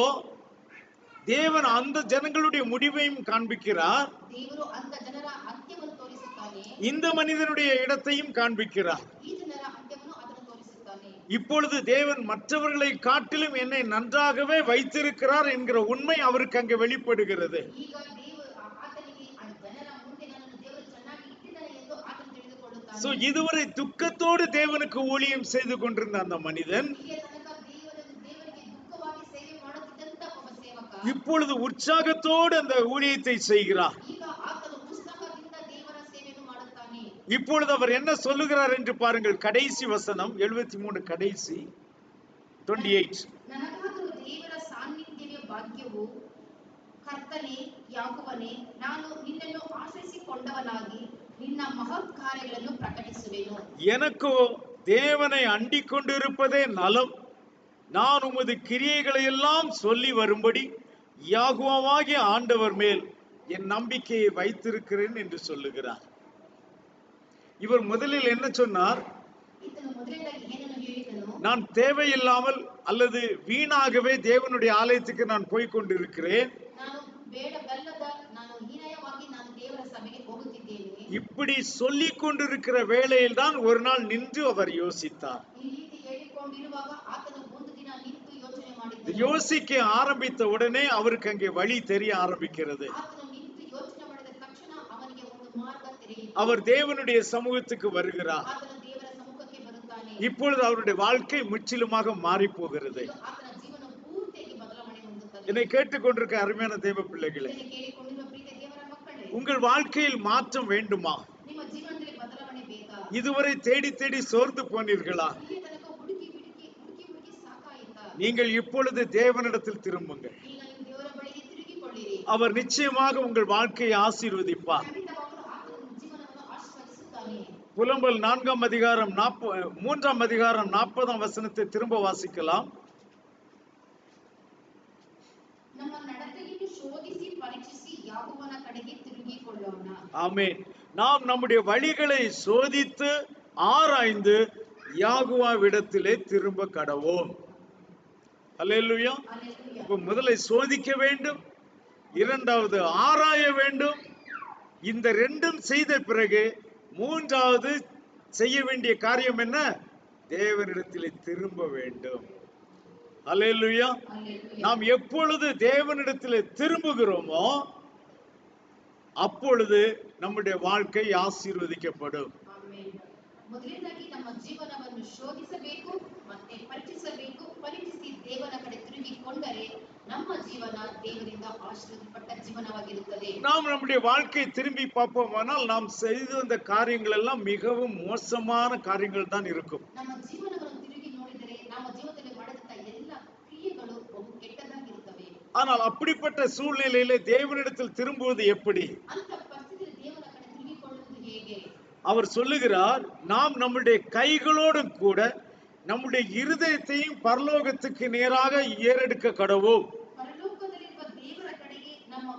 S1: தேவன் அந்த ஜனங்களுடைய முடிவையும் காண்பிக்கிறார்,
S2: ದೇವರು ಅಂತ ಜನರ ಅಂತ್ಯವನ್ನು ತೋರಿಸುತ್ತಾನೆ,
S1: இந்த மனிதனுடைய இடத்தையும் காண்பிக்கிறார்.
S2: ಈ ಜನರ ಅಂತ್ಯವನ್ನು ಅದನ್ನು ತೋರಿಸುತ್ತಾನೆ.
S1: இப்பொழுது தேவன் மற்றவர்களை காட்டிலும் என்னை நன்றாகவே வைத்திருக்கிறார் என்கிற உண்மை அவருக்கு அங்கே வெளிப்படுகிறது.
S2: ಈಗ ಆತನಿಗೆ ಆ ಜನರ ಮುಂದೆ ನನ್ನನ್ನು ದೇವರು ಚೆನ್ನಾಗಿ ಇಟ್ಟಿದ್ದಾನೆ ಎಂದು ಆತನು ತಿಳಿದುಕೊಳ್ಳುತ್ತಾನೆ.
S1: சோ இதுவரை துக்கத்தோடு தேவனுக்கு ஊழியம் செய்து கொண்டிருந்த அந்த மனிதன்
S2: ಇಲ್ಲಿಯ ತನಕ ದೇವರಿಗೆ ದುಃಖವಾಗಿ ಸೇವೆ ಮಾಡುತ್ತಿದ್ದಂತ ಒಬ್ಬ ಸೇವಕ
S1: இப்பொழுது உற்சாகத்தோடு அந்த ஊழியத்தை செய்கிறார்.
S2: ಈಗ ಆತನು ಉತ್ಸಾಹದಿಂದ ದೇವರ ಸೇವೆಯನ್ನು ಮಾಡುತ್ತಾನೆ.
S1: இப்பொழுது அவர் என்ன சொல்லுகிறார் என்று பாருங்கள். கடைசி வசனம் 73 கடைசி 28.
S2: ನನಗಾದರೂ ದೇವರ ಸಾನ್ನಿಧ್ಯವೇ ಭಾಗ್ಯವು. ಕರ್ತನೇ ಯಾಕೋಬನೇ, ನಾನು ನಿನ್ನನ್ನು ಆಶ್ರಯಿಸಿಕೊಂಡವನಾಗಿ ನಿನ್ನ ಮಹತ್ ಕಾರ್ಯಗಳನ್ನು ಪ್ರಕಟಿಸುವೆನು.
S1: எனக்கோ தேவனை அண்டிக் கொண்டிருப்பதே நலம். நான் உமது கிரியைகளை எல்லாம் சொல்லி வரும்படி யாகோவாகிய ஆண்டவர் மேல் என் நம்பிக்கையை வைத்திருக்கிறேன் என்று சொல்லுகிறார். இவர் முதலில் என்ன சொன்னார்?
S2: ಈತನು ಮೊದಲನೇದಾಗಿ ಏನನ್ನು ಹೇಳಿದನು?
S1: நான் தேவையில்லாமல் அல்லது வீணாகவே தேவனுடைய ஆலயத்துக்கு நான் போய் கொண்டிருக்கிறேன்.
S2: ನಾನು ಬೇಡಬಲ್ಲದ ನಾನು ಹೀನಾಯವಾಗಿ ನಾನು ದೇವರ ಸಭೆಗೆ ಹೋಗುತ್ತಿದ್ದೇನೆ.
S1: இப்படி சொல்லிக் கொண்டிருக்கிற வேளையில் தான் ஒரு நாள் நின்று அவர் யோசித்தார்.
S2: ಈ ರೀತಿ ಹೇಳಿಕೊಂಡಿರುವಾಗ ಆತನು ಒಂದು ದಿನ ನಿಂತು ಯೋಚನೆ ಮಾಡಿದನು.
S1: யோசிக்க ஆரம்பித்த உடனே அவருக்கு அங்கே வழி தெரிய ஆரம்பிக்கிறது.
S2: ಆತನು ನಿಂತು ಯೋಚನೆ ಮಾಡಿದ ತಕ್ಷಣ ಅವನಿಗೆ ಒಂದು ಮಾರ್ಗ ತೆರೆಯಿತು.
S1: அவர் தேவனுடைய சமூகத்துக்கு வருகிறார்.
S2: ಆತನು ದೇವರ ಸಮ್ಮುಖಕ್ಕೆ ಬರುತ್ತಾನೆ.
S1: இப்பொழுது அவருடைய வாழ்க்கை முற்றிலுமாக மாறி போகிறது.
S2: ಆತನ ಜೀವನ ಪೂರ್ತಿಯಾಗಿ ಬದಲಾವಣೆ ಹೊಂದುತ್ತದೆ.
S1: என்னை கேட்டுக்கொண்டிருக்க அருமையான தேவ பிள்ளைகளே,
S2: ಇದನ್ನು ಕೇಳಿಕೊಂಡಿರುವ ಪ್ರೀತಿಯ ದೇವರ ಮಕ್ಕಳೇ,
S1: உங்கள் வாழ்க்கையில் மாற்றம் வேண்டுமா?
S2: ನಿಮ್ಮ ಜೀವನದಲ್ಲಿ ಬದಲಾವಣೆ ಬೇಕಾ?
S1: இதுவரை தேடி தேடி சோர்ந்து போனீர்களா?
S2: ಇಲ್ಲಿ ತನಕ ಹುಡುಕಿ ಸಾಕಾಯಿತಾ?
S1: நீங்கள் இப்பொழுது தேவனிடத்தில் திரும்புங்கள்.
S2: ಈಗ ನೀವು ದೇವರ ಬಳಿಗೆ ತಿರುಗಿಕೊಳ್ಳಿರಿ.
S1: அவர் நிச்சயமாக உங்கள் வாழ்க்கையை ஆசீர்வதிப்பார்.
S2: ಖಂಡಿತವಾಗಲೂ ಆತನು ನಿಮ್ಮ ಜೀವನವನ್ನು ಆಶೀರ್ವದಿಸುತ್ತಾನೆ.
S1: புலம்பல் 3ஆம் அதிகாரம் 40ஆம் வசனத்தை திரும்ப வாசிக்கலாம்.
S2: ನಮ್ಮ ನಡತೆಯನ್ನು ಶೋಧಿಸಿ ಪರೀಕ್ಷಿಸಿ ಯಾಕೋಬನ ಕಡೆಗೆ ತಿರುಗಿಕೊಳ್ಳೋಣ.
S1: ஆமென். நாம் நம்முடைய வழிகளை சோதித்து ஆராய்ந்து யாகுவாவிடத்திலே திரும்ப கடவோம். அல்லேலூயா.
S2: அல்லேலூயா.
S1: இப்ப முதல்ல சோதிக்க வேண்டும், இரண்டாவது ஆராய வேண்டும். இந்த ரெண்டும் செய்த பிறகு மூன்றாவது செய்ய வேண்டிய காரியம் என்ன? தேவனிடத்திலே திரும்ப வேண்டும். அல்லேலூயா.
S2: அல்லேலூயா.
S1: நாம் எப்பொழுது தேவனிடத்திலே திரும்புகிறோமோ அப்பொழுது நம்முடைய வாழ்க்கை ஆசீர்வதிக்கப்படும்.
S2: ಆಮೆನ್. ಮೊದಲನೇದಾಗಿ ನಮ್ಮ ಜೀವನವನ್ನು ಶೋಧಿಸಬೇಕು ಮತ್ತೆ ಪರೀಕ್ಷಿಸಬೇಕು. ಪರೀಕ್ಷಿಸಿ ದೇವರ ಕಡೆ ತಿರುಗಿಕೊಂಡರೆ ನಮ್ಮ ಜೀವನ ದೇವರಿಂದ ಆಶೀರ್ವದಿಸಲ್ಪಟ್ಟ ಜೀವನವಾಗಿರುತ್ತದೆ.
S1: நாம் நம்முடைய வாழ்க்கையை திரும்பி பார்ப்போமானால் நாம் செய்த அந்த காரியங்கள் எல்லாம் மிகவும் மோசமான காரியங்கள் தான் இருக்கும்.
S2: ನಮ್ಮ ಜೀವನವನ್ನು ತಿರುಗಿ ನೋಡಿದರೆ ನಮ್ಮ ಜೀವನದಲ್ಲಿ ಮಾಡಿದಂತ ಎಲ್ಲ ಕ್ರಿಯೆಗಳು ಬಹು ಕೆಟ್ಟದಾಗಿರುತ್ತವೆ.
S1: ஆனால் அப்படிப்பட்ட சூழ்நிலையிலே தேவனிடத்தில் திரும்புவது எப்படி?
S2: ಅಂತ ಪರಿಸ್ಥಿತಿಯಲ್ಲಿ ದೇವರ ಕಡೆ ತಿರುಗಿಕೊಳ್ಳುವುದು ಹೇಗೆ?
S1: அவர் சொல்லுகிறார், நாம் நம்முடைய கைகளோடும் கூட நம்முடைய இருதயத்தையும் பரலோகத்துக்கு நேராக ஏறெடுக்க கடவோம்.
S2: ಪರಲೋಕದಲ್ಲಿರುವ ದೇವರ ಕಡೆಗೆ ನಮ್ಮ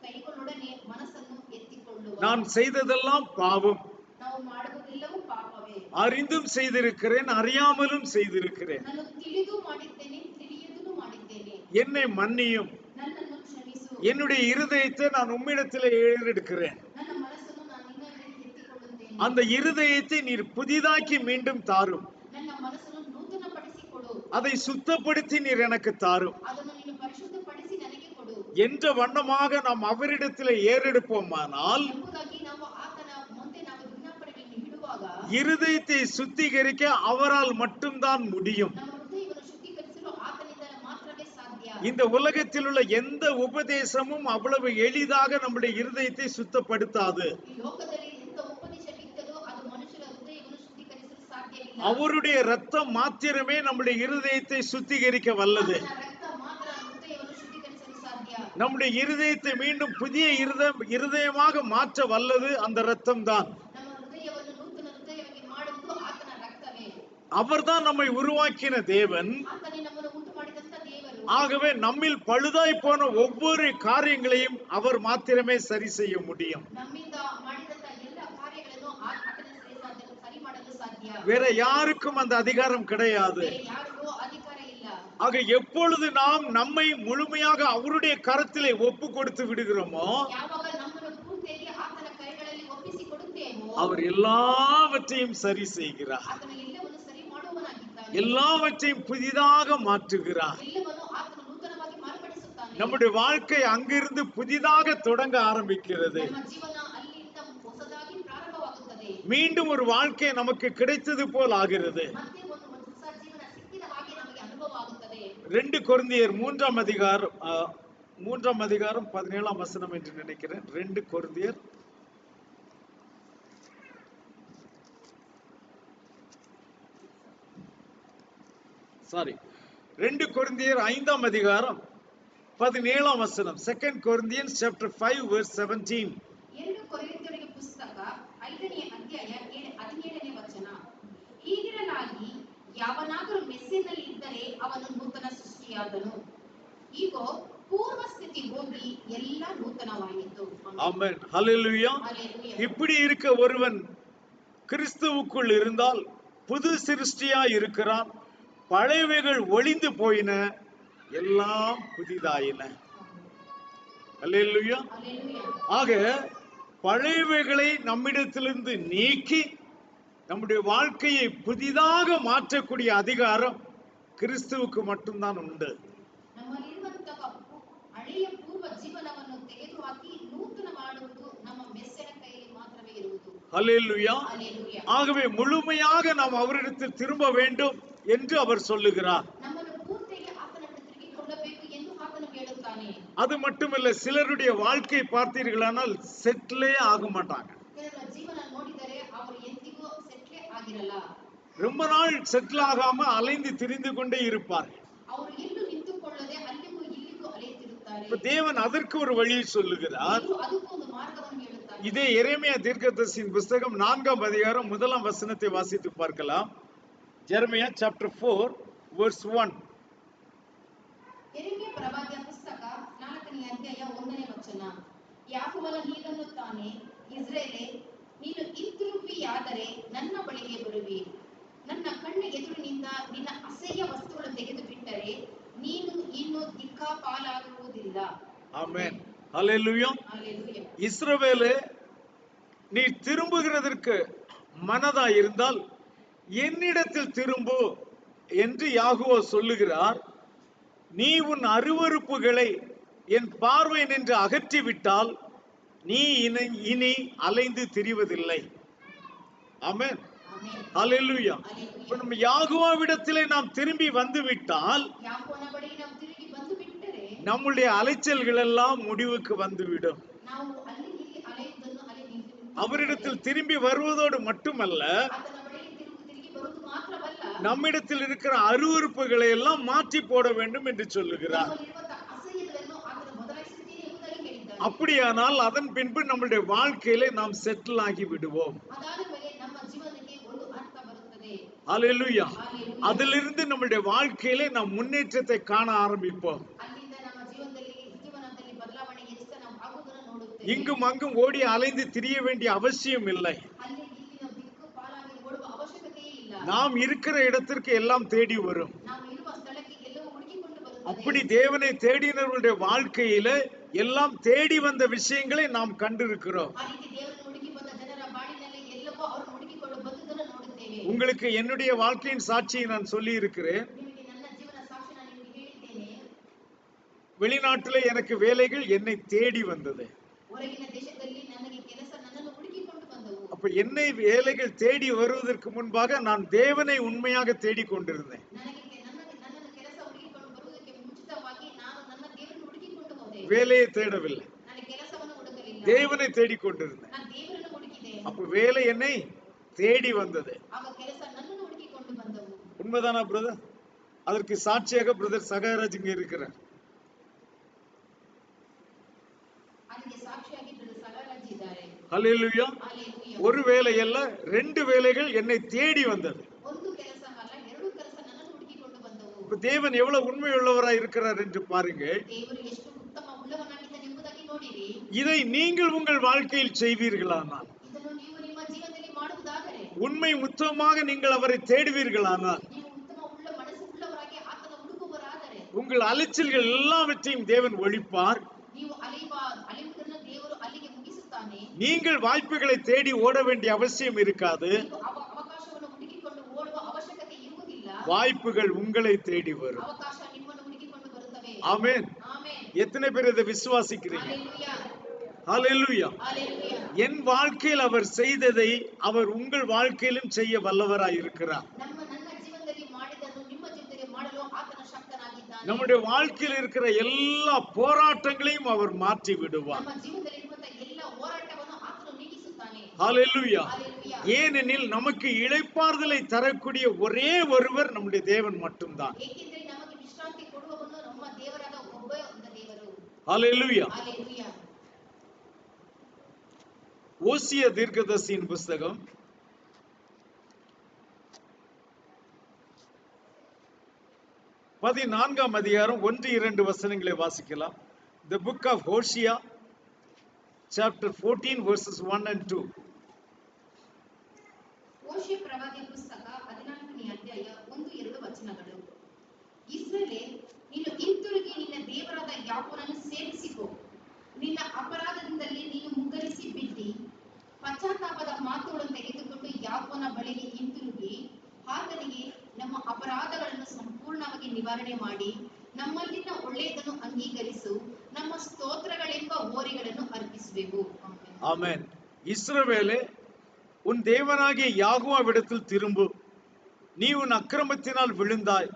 S2: ಕೈಗಳೊಡನೆ ಮನಸ್ಸನ್ನು ಎತ್ತಿಕೊಳ್ಳುವ.
S1: நான் செய்ததெல்லாம் பாவம்,
S2: ನಾವು ಮಾಡುವುದೆಲ್ಲವೂ ಪಾಪವೇ.
S1: அறிந்தும் செய்திருக்கிறேன், அறியாமலும் செய்திருக்கிறேன்.
S2: ನಾನು ತಿಳಿದು ಮಾಡಿದ್ದೇನೆ, ತಿಳಿಯದೂ ಮಾಡಿದ್ದೇನೆ.
S1: என்னை மன்னியும்,
S2: ನನ್ನನ್ನು ಕ್ಷಮಿಸು.
S1: என்னுடைய இருதயத்தை நான் உம்மிடத்திலே ஏறெடுக்கிறேன்.
S2: ನನ್ನ ಮನಸ್ಸನ್ನು ನಾನು ನಿನ್ನಲ್ಲಿ ಎತ್ತಿಕೊಳ್ಳುತ್ತೇನೆ.
S1: அந்த இருதயத்தை நீர் புதிதாக்கி மீண்டும் தாரும்.
S2: ನನ್ನ ಮನಸ್ಸನ್ನು ನೂತನಪಡಿಸಿಕೊಡು.
S1: அதை சுத்தப்படுத்தி நீர் எனக்கு தாரும்
S2: ಅದನ್ನು ನೀನು ಪರಿಶುದ್ಧಪಡಿಸಿ ನನಗೆ ಕೊಡು
S1: என்ற வண்ணமாக நாம் அவரிடத்திலே ஏறெடுப்போமானால்
S2: ಎಂಬುದಾಗಿ ನಾವು ಆತನ ಮುಂದೆ ನಾವು
S1: இருதயத்தை சுத்திகரிக்க அவரால் மட்டும்தான் முடியும்.
S2: ನಮ್ಮ ಹೃದಯವನ್ನು ಶುದ್ಧೀಕರಿಸಲು ಆತನಿಂದ ಮಾತ್ರವೇ ಸಾಧ್ಯ.
S1: இந்த உலகத்தில் உள்ள எந்த உபதேசமும் அவ்வளவு எளிதாக நம்முடைய இருதயத்தை சுத்தப்படுத்தாது.
S2: ಈ ಲೋಕದಲ್ಲಿ ಎಂತ ಉಪದೇಶವಿದ್ದರೂ ಅದು ಮನುಷ್ಯರ ಹೃದಯವನ್ನು ಶುದ್ಧೀಕರಿಸಲು ಸಾಧ್ಯವಿಲ್ಲ.
S1: அவருடைய ரத்தம் மாத்திரமே நம்முடைய இருதயத்தை சுத்திகரிக்க வல்லது.
S2: ಆತನ ರಕ್ತ ಮಾತ್ರ ಹೃದಯವನ್ನು ಶುದ್ಧೀಕರಿಸಲು ಸಾಧ್ಯ.
S1: நம்முடைய இருதயத்தை மீண்டும் புதிய இருதயமாக மாற்ற வல்லது அந்த ரத்தம் தான்.
S2: ನಮ್ಮ ಹೃದಯವನ್ನು ನೂತನ ಹೃದಯವಾಗಿ ಮಾಡುವುದು ಆತನ ರಕ್ತವೇ.
S1: அவர்தான் நம்மை உருவாக்கின தேவன்.
S2: ಆತನೇ ನಮ್ಮನ್ನು ಉಂಟು ಮಾಡಿದಂತ ದೇವರು.
S1: ஆகவே நம்மில் பழுதாய் போன ஒவ்வொரு காரியங்களையும் அவர் மாத்திரமே சரி செய்ய முடியும்.
S2: ನಮ್ಮಿಂದ ಮಾಡಿದಂತ ಎಲ್ಲ ಕಾರ್ಯಗಳನ್ನು ಆತನೇ ಸರಿ ಮಾಡಲು ಸಾಧ್ಯ.
S1: வேற யாருக்கும் அந்த அதிகாரம் கிடையாது.
S2: ಬೇರೆ ಯಾರಿಗೂ ಅಧಿಕಾರ ಇಲ್ಲ.
S1: ஆக எப்பொழுது நாம் நம்மை முழுமையாக அவருடைய கரத்திலே ஒப்பு கொடுத்து விடுகிறோமோ,
S2: ಯಾವಾಗ ನಮ್ಮನ್ನು ಪೂರ್ತಿಯಾಗಿ ಆತನ ಕೈಗಳಲ್ಲಿ ಒಪ್ಪಿಸಿ ಕೊಡುತ್ತೇವೋ,
S1: அவர் எல்லாவற்றையும் சரி செய்கிறார்.
S2: ಆತನು ಎಲ್ಲವನ್ನು ಸರಿ ಮಾಡುವವನಾಗಿದ್ದಾನೆ.
S1: எல்லாவற்றையும் புதிதாக மாற்றுகிறார்.
S2: ಎಲ್ಲವನ್ನು ಆತನು ನೂತನವಾಗಿ ಮಾರ್ಪಡಿಸುತ್ತಾನೆ.
S1: நம்முடைய வாழ்க்கை அங்கிருந்து புதிதாக தொடங்க ஆரம்பிக்கிறது.
S2: ನಮ್ಮ ಜೀವನ ಅಲ್ಲಿಂದ ಹೊಸದಾಗಿ ಪ್ರಾರಂಭವಾಗುತ್ತದೆ.
S1: மீண்டும் ஒரு வாழ்க்கை நமக்கு கிடைத்தது போல் ஆகிறது.
S2: ಮತ್ತೆ ಒಂದು ಹೊಸ ಜೀವನ ಸಿಕ್ಕಿದ ಹಾಗೆ ನಮಗೆ ಅನುಭವ ಆಗುತ್ತದೆ.
S1: 2 கொரிந்தியர் 3ஆம் அதிகாரம் 17ஆம் வசனம் என்று நினைக்கிறேன். 2 கொரிந்தியர் சாரி 2 கொரிந்தியர் 5ஆம் அதிகாரம் 17ஆம் வசனம். 2 Corinthians chapter 5 verse 17.
S2: 2 ಕೊರಿಂಥಿಯರಿಗೆ ಪುಸ್ತಕ 5ನೇ ಅಧ್ಯಾಯ 17ನೇ ವಚನ. ಹೀಗಿರಲಾಗಿ ಯಾವನಾದರೂ ಮೆಸ್ಸಿನಲ್ಲಿ ಇದ್ದರೆ ಅವನು ನೂತನ ಸೃಷ್ಟಿಯಾದನು. ಈಗ ಪೂರ್ವ ಸ್ಥಿತಿ ಹೋಗಿ ಎಲ್ಲ ನೂತನವಾಯಿತು.
S1: ஆமென். ஹல்லேலூயா.
S2: ஹல்லேலூயா.
S1: இப்படி இருக்க ஒருவன் கிறிஸ்துவுக்குள் இருந்தால் புது சிருஷ்டியா இருக்கிறான். பழையவைகள் ஒளிந்து போயின, எல்லாம் புதிதாயின. அல்லேலூயா.
S2: ஹல்லேலூயா.
S1: ஆக பழையவைகளை நம்மிடத்திலிருந்து நீக்கி நம்முடைய வாழ்க்கையை புதிதாக மாற்றக்கூடிய அதிகாரம் கிறிஸ்துவுக்கு மட்டும்தான் உண்டு.
S2: ನಮ್ಮಲ್ಲಿರುವಂತಹ ಹಳೆಯ ಪೂರ್ವ ಜೀವನವನ್ನು ತೆಗೆದುಹಾಕಿ ನೂತನ ಮಾಡುವುದು ನಮ್ಮ ಮೆಸ್ಸಿನ ಕೈಯಲ್ಲಿ ಮಾತ್ರವೇ ಇರುವುದು.
S1: அல்லேலூயா.
S2: ஹல்லேலூயா.
S1: ஆகவே முழுமையாக நாம் அவரிடத்தில் திரும்ப வேண்டும் என்று அவர் சொல்லுகிறார்.
S2: ನಮ್ಮನ್ನು ಪೂರ್ತಿಯಾಗಿ ಆತನನ್ನು ತಿರುಗಿಕೊಳ್ಳಬೇಕು ಎಂದು ಆತನು ಹೇಳುತ್ತಾನೆ.
S1: அது மட்டுமல்ல, சிலருடைய வாழ்க்கை பார்த்தீர்களானால் செட்டிலே ஆக மாட்டாங்க.
S2: ಕೆಲವರ ಜೀವನ ನೋಡಿದರೆ ಅವರು ಎಂದಿಗೂ ಸೆಟ್ಲೇ ಆಗಿರಲ್ಲ.
S1: ரொம்ப நாள் செட்டில் ஆகாம அலைந்து திரிந்து கொண்டே இருப்பார்கள்.
S2: ಅವರು ಎಲ್ಲೂ ನಿಂತುಕೊಳ್ಳದೆ ಅಲ್ಲಿಗೂ ಇಲ್ಲಿಗೂ ಅಲೆಯುತ್ತಿರುತ್ತಾರೆ.
S1: இப்ப தேவன் அதற்கு ஒரு வழியை சொல்லுகிறார்.
S2: ದೇವರು ಅದಕ್ಕೂ ಒಂದು ಮಾರ್ಗವನ್ನು ಹೇಳುತ್ತಾನೆ.
S1: இதே எரேமியா தீர்க்கதரிசியின் புஸ்தகம் 4ஆம் அதிகாரம் 1ஆம் வசனத்தை வாசித்து பார்க்கலாம். Jeremiah chapter 4 verse 1.
S2: ಯೆರೆಮೀಯ ಪ್ರವಾದಿಯ ಪುಸ್ತಕ 4ನೇ ಅಧ್ಯಾಯ 1ನೇ ವಚನ. ಯಾಕೋಬನು ಹೀಗನ್ನುತ್ತಾನೆ, ಇಸ್ರಾಯೇಲೇ, ನೀನು ಹಿಂತಿರುಗಿಯಾದರೆ ನನ್ನ ಬಳಿಗೆ ಬರುವಿ. ನನ್ನ ಕಣ್ಣ ಎದುರಿನಿಂದ ನಿನ್ನ ಅಸಹ್ಯ ವಸ್ತುಗಳನ್ನು ತೆಗೆದು ಬಿಟ್ಟರೆ ನೀನು ಇನ್ನು ದಿಕ್ಕಾಪಾಲಾಗುವುದಿಲ್ಲ.
S1: ஆமென். ஹல்லேலூயா.
S2: ஹல்லேலூயா.
S1: இஸ்ரவேலே, நீ திரும்புகிறதற்கு மனதா இருந்தால் என்னிடத்தில் திரும்பு என்று யாகோவா சொல்லுகிறார். நீ உன் அருவருப்புகளை என் பார்வை நின்று அகற்றிவிட்டால் நீ இனி அலைந்து திரிவதில்லை. ஆமென்.
S2: ಆಮೆನ್.
S1: ஹல்லேலூயா.
S2: ஹல்லேலூயா.
S1: இப்ப நம்ம யாகோவாவிடத்திலே நாம் திரும்பி வந்து விட்டால்
S2: ಯಾಕೋಬನ ಬಳಿಗೆ ನಾವು ತಿರುಗಿ ಬಂದು ಬಿಟ್ಟರೆ
S1: நம்முடைய அலைச்சல்கள் எல்லாம் முடிவுக்கு வந்துவிடும்.
S2: ನಾವು ಅಲ್ಲಿ ಇಲ್ಲಿ ಅಲೆಯುವುದನ್ನು ಅಲ್ಲಿ ನಿಲ್ಲಿಸಿ
S1: அவரிடத்தில் திரும்பி வருவதோடு மட்டுமல்ல,
S2: ಆತನ ಬಳಿಗೆ ತಿರುಗಿ ಬರುವುದು ಮಾತ್ರವಲ್ಲ,
S1: நம்மிடத்தில் இருக்கிற அருவருப்புகளை எல்லாம் மாற்றி போட வேண்டும் என்று சொல்லுகிறார்.
S2: ನಮ್ಮಲ್ಲಿರುವಂತಹ ಅಸಹ್ಯಗಳನ್ನು ಆತನು ಬದಲಾಯಿಸುತ್ತೇನೆ ಎಂಬುದಾಗಿ ಹೇಳಿದ್ದಾನೆ.
S1: அப்படியானால் அதன் பின்பு நம்முடைய வாழ்க்கையிலே நாம் செட்டில் ஆகி விடுவோம்.
S2: ಅದಾದ ಮೇಲೆ ನಮ್ಮ ಜೀವನಕ್ಕೆ ಒಂದು ಅರ್ಥ ಬರುತ್ತದೆ.
S1: ஹல்லேலூயா.
S2: ஹல்லேலூயா.
S1: அதிலிருந்து நம்முடைய வாழ்க்கையிலே நாம் முன்னேற்றத்தை காண ஆரம்பிப்போம்.
S2: ಅಲ್ಲಿಂದ ನಮ್ಮ ಜೀವನದಲ್ಲಿ ಬದಲಾವಣೆ ಹೆಚ್ಚುತ್ತಾ ನಾವು ಆಗುವುದನ್ನು ನೋಡುತ್ತೇವೆ.
S1: இங்கும் அங்கும் ஓடி அலைந்து திரிய வேண்டிய அவசியம் இல்லை.
S2: ಅಲ್ಲಿ ಇಲ್ಲಿ ನಾವು ದಿಕ್ಕು ಪಾಲಾಗಿ ಓಡುವ ಅವಶ್ಯಕತೆಯೇ ಇಲ್ಲ.
S1: நாம் இருக்கிற இடத்திற்கு எல்லாம் தேடி வரும்.
S2: ನಾವು ಇರುವ ಸ್ಥಳಕ್ಕೆ ಎಲ್ಲವೂ ಹುಡುಕಿಕೊಂಡು ಬರುತ್ತದೆ.
S1: அப்படி தேவனை தேடினவர்களுடைய வாழ்க்கையில எல்லாம் தேடி வந்த விஷயங்களை நாம் கண்டிருக்கிறோம்.
S2: ಆ ರೀತಿ ದೇವರನ್ನು ಹುಡುಕಿ ಬಂದ ಜನರ ಬಾಳಿನಲ್ಲಿ ಎಲ್ಲವೂ ಅವರು ಹುಡುಕಿಕೊಂಡು ಬಂದುದನ್ನು ನೋಡುತ್ತೇವೆ.
S1: உங்களுக்கு என்னுடைய வாழ்க்கையின் சாட்சியை நான் சொல்லி இருக்கிறேன்.
S2: ನಿಮಗೆ ನನ್ನ ಜೀವನ ಸಾಕ್ಷಿ ನಾನು ನಿಮಗೆ ಹೇಳಿದ್ದೇನೆ.
S1: வெளிநாட்டிலே எனக்கு வேலைகள் என்னை தேடி வந்தது.
S2: ಹೊರಗಿನ ದೇಶದಲ್ಲಿ ನನಗೆ ಕೆಲಸ ನನ್ನನ್ನು ಹುಡುಕಿಕೊಂಡು ಬಂದವು.
S1: அப்ப என்னை வேலைகள் தேடி வருவதற்கு முன்பாக நான் தேவனை உண்மையாக தேடிக் கொண்டிருந்தேன்.
S2: ನನ್ನನ್ನು ಕೆಲಸ ಹುಡುಕಿಕೊಂಡು ಬರುವುದಕ್ಕೆ ಮುಂಚಿತವಾಗಿ ನಾನು ನನ್ನ ದೇವರನ್ನು ಹುಡುಕಿಕೊಂಡು ಹೋದೆ.
S1: வேலையை தேடவில்லை,
S2: ನಾನು ಕೆಲಸವನ್ನು ಹುಡುಕಲಿಲ್ಲ,
S1: தேவனை தேடிக் கொண்டிருந்தேன்.
S2: ನಾನು ದೇವರನ್ನು ಹುಡುಕಿದೆ.
S1: அப்ப வேலை என்னை தேடி வந்தது.
S2: ಆಗ ಕೆಲಸ ನನ್ನನ್ನು ಹುಡುಕಿಕೊಂಡು ಬಂದವು.
S1: உண்மைதானா பிரதர்? அதற்கு சாட்சியாக பிரதர் சகாயராஜ் இங்க இருக்கிறார்.
S2: ಅದಕ್ಕೆ ಸಾಕ್ಷಿಯಾಗಿ ಬ್ರದರ್ ಸಗಾರಾಜ್ ಇದ್ದಾರೆ.
S1: ஹல்லேலூயா. ஒரு வேலை அல்ல, 2 வேலைகள் என்னை தேடி வந்தது.
S2: ಒಂದು ಕೆಲಸ ಅಲ್ಲ, 2 ಕೆಲಸ ನನ್ನನ್ನು ಹುಡುಕಿಕೊಂಡು ಬಂದವು.
S1: இப்ப தேவன் எவ்வளவு உண்மையுள்ளவராய் இருக்கிறார் என்று பாருங்க.
S2: ದೇವರು ಎಷ್ಟು ಉತ್ತಮ ಉಳ್ಳವನಾಗಿದ್ದಾನೆ ಎಂಬುದಾಗಿ ನೋಡಿರಿ.
S1: இதை நீங்கள் உங்கள் வாழ்க்கையில் செய்வீர்களானால்,
S2: ಇದನ್ನು ನೀವು ನಿಮ್ಮ ಜೀವನದಲ್ಲಿ ಮಾಡುವುದಾದರೆ,
S1: உண்மை முத்தமாக நீங்கள் அவரை தேடுவீர்களானால்,
S2: ನೀವು ಉತ್ತಮ ಉಳ್ಳ ಮನಸ್ಸು ಉಳ್ಳವರಾಗಿ ಆತನ ಹುಡುಕುವರಾದರೆ,
S1: உங்கள் அலைச்சல்கள் எல்லாவற்றையும் தேவன் ஒழிப்பார்.
S2: ನೀವು ಅಲೆಯುವುದನ್ನು ದೇವರು ಅಲ್ಲಿಗೆ ಮುಗಿಸುತ್ತಾನೆ.
S1: நீங்கள் வாய்ப்புகளை தேடி ஓட வேண்டிய அவசியம் இருக்காது.
S2: ಅವಕಾಶವನ್ನು ಹುಡುಕಿಕೊಂಡು ಓಡುವ ಅವಶ್ಯಕತೆ ಇರುವುದಿಲ್ಲ.
S1: வாய்ப்புகள் உங்களை தேடி வரும்.
S2: ಅವಕಾಶ ನಿಮ್ಮನ್ನು ಹುಡುಕಿಕೊಂಡು ಬರುತ್ತವೆ.
S1: ஆமென்.
S2: ಆಮೆನ್.
S1: எத்தனை பேர் இதை விசுவாசிக்கிறீங்க?
S2: ஹalleluya.
S1: ஹalleluya.
S2: ஹalleluya.
S1: என் வாழ்க்கையில் அவர் செய்ததை அவர் உங்கள் வாழ்க்கையிலும் செய்ய வல்லவராய் இருக்கிறார்.
S2: ನನ್ನ ಜೀವನದಲ್ಲಿ ಮಾಡಿದನ್ನು ನಿಮ್ಮ ಜೀವನದಲ್ಲಿ ಮಾಡಲು ಆತನ ಶಕ್ತನಾಗಿದ್ದಾನೆ.
S1: நம்முடைய வாழ்க்கையில் இருக்கிற எல்லா போராட்டங்களையும் அவர் மாற்றி விடுவார்.
S2: ನಮ್ಮ ಜೀವನದಲ್ಲಿ ಇರುವಂತ ಎಲ್ಲ ಹೋರಾಟವನ್ನು ಆತನು ನೀಗಿಸುತ್ತಾನೆ.
S1: ஹalleluya.
S2: ஹalleluya.
S1: ஏனெனில் நமக்கு இளைப்பாறுதலை தரக்கூடிய ஒரே ஒருவர் நம்முடைய தேவன் மட்டும்தான்.
S2: ಏಕೆಂದರೆ ನಮಗೆ ವಿಶ್ರಾಂತಿ ಕೊಡುವವನು ನಮ್ಮ ದೇವರಾದ ಒಬ್ಬ ದೇವರು.
S1: ஹalleluya.
S2: ஹalleluya.
S1: ஓசியா தீர்க்கதரிசியின் புத்தகம் 14ஆம் அதிகாரம் 1-2 வசனங்களை வாசிக்கலாம். The book of Hosea, chapter 14, verses 1 and 2.
S2: ಹೋಶಿಯ ಪ್ರವಾದಿಯ ಪುಸ್ತಕ 14ನೇ ಅಧ್ಯಾಯ 1-2 ವಚನಗಳು. ಇಸ್ರಾಯೇಲೇ, ನೀನು ಹಿಂತಿರುಗಿ ನಿನ್ನ ದೇವರಾದ ಯಾಕೋಬನನ್ನು ಸೇವಿಸಿಕೋ. ನಿನ್ನ ಅಪರಾಧದಿಂದಲೇ ನೀನು ಮುಗ್ಗರಿಸಿ ಬಿದ್ದಿ. ಪಶ್ಚಾತ್ತಾಪದ ಮಾತುಗಳನ್ನು ತೆಗೆದುಕೊಂಡು ಯಾಕೋಬನ ಬಳಿಗೆ ಹಿಂತಿರುಗಿ ಆತನಿಗೆ ನಮ್ಮ ಅಪರಾಧಗಳನ್ನು ಸಂಪೂರ್ಣವಾಗಿ ನಿವಾರಣೆ ಮಾಡಿ ನಮ್ಮಲ್ಲಿನ ಒಳ್ಳೆಯದನ್ನು ಅಂಗೀಕರಿಸು. ನಮ್ಮ ಸ್ತೋತ್ರಗಳೆಂಬ ಹೋರಿಗಳನ್ನು ಅರ್ಪಿಸಬೇಕು.
S1: ஆமென். இஸ்ரவேலே, உன் தேவனாகிய யாகோவாவிடத்தில் திரும்பு. நீ உன் அக்கிரமத்தினால் விழுந்தாய்.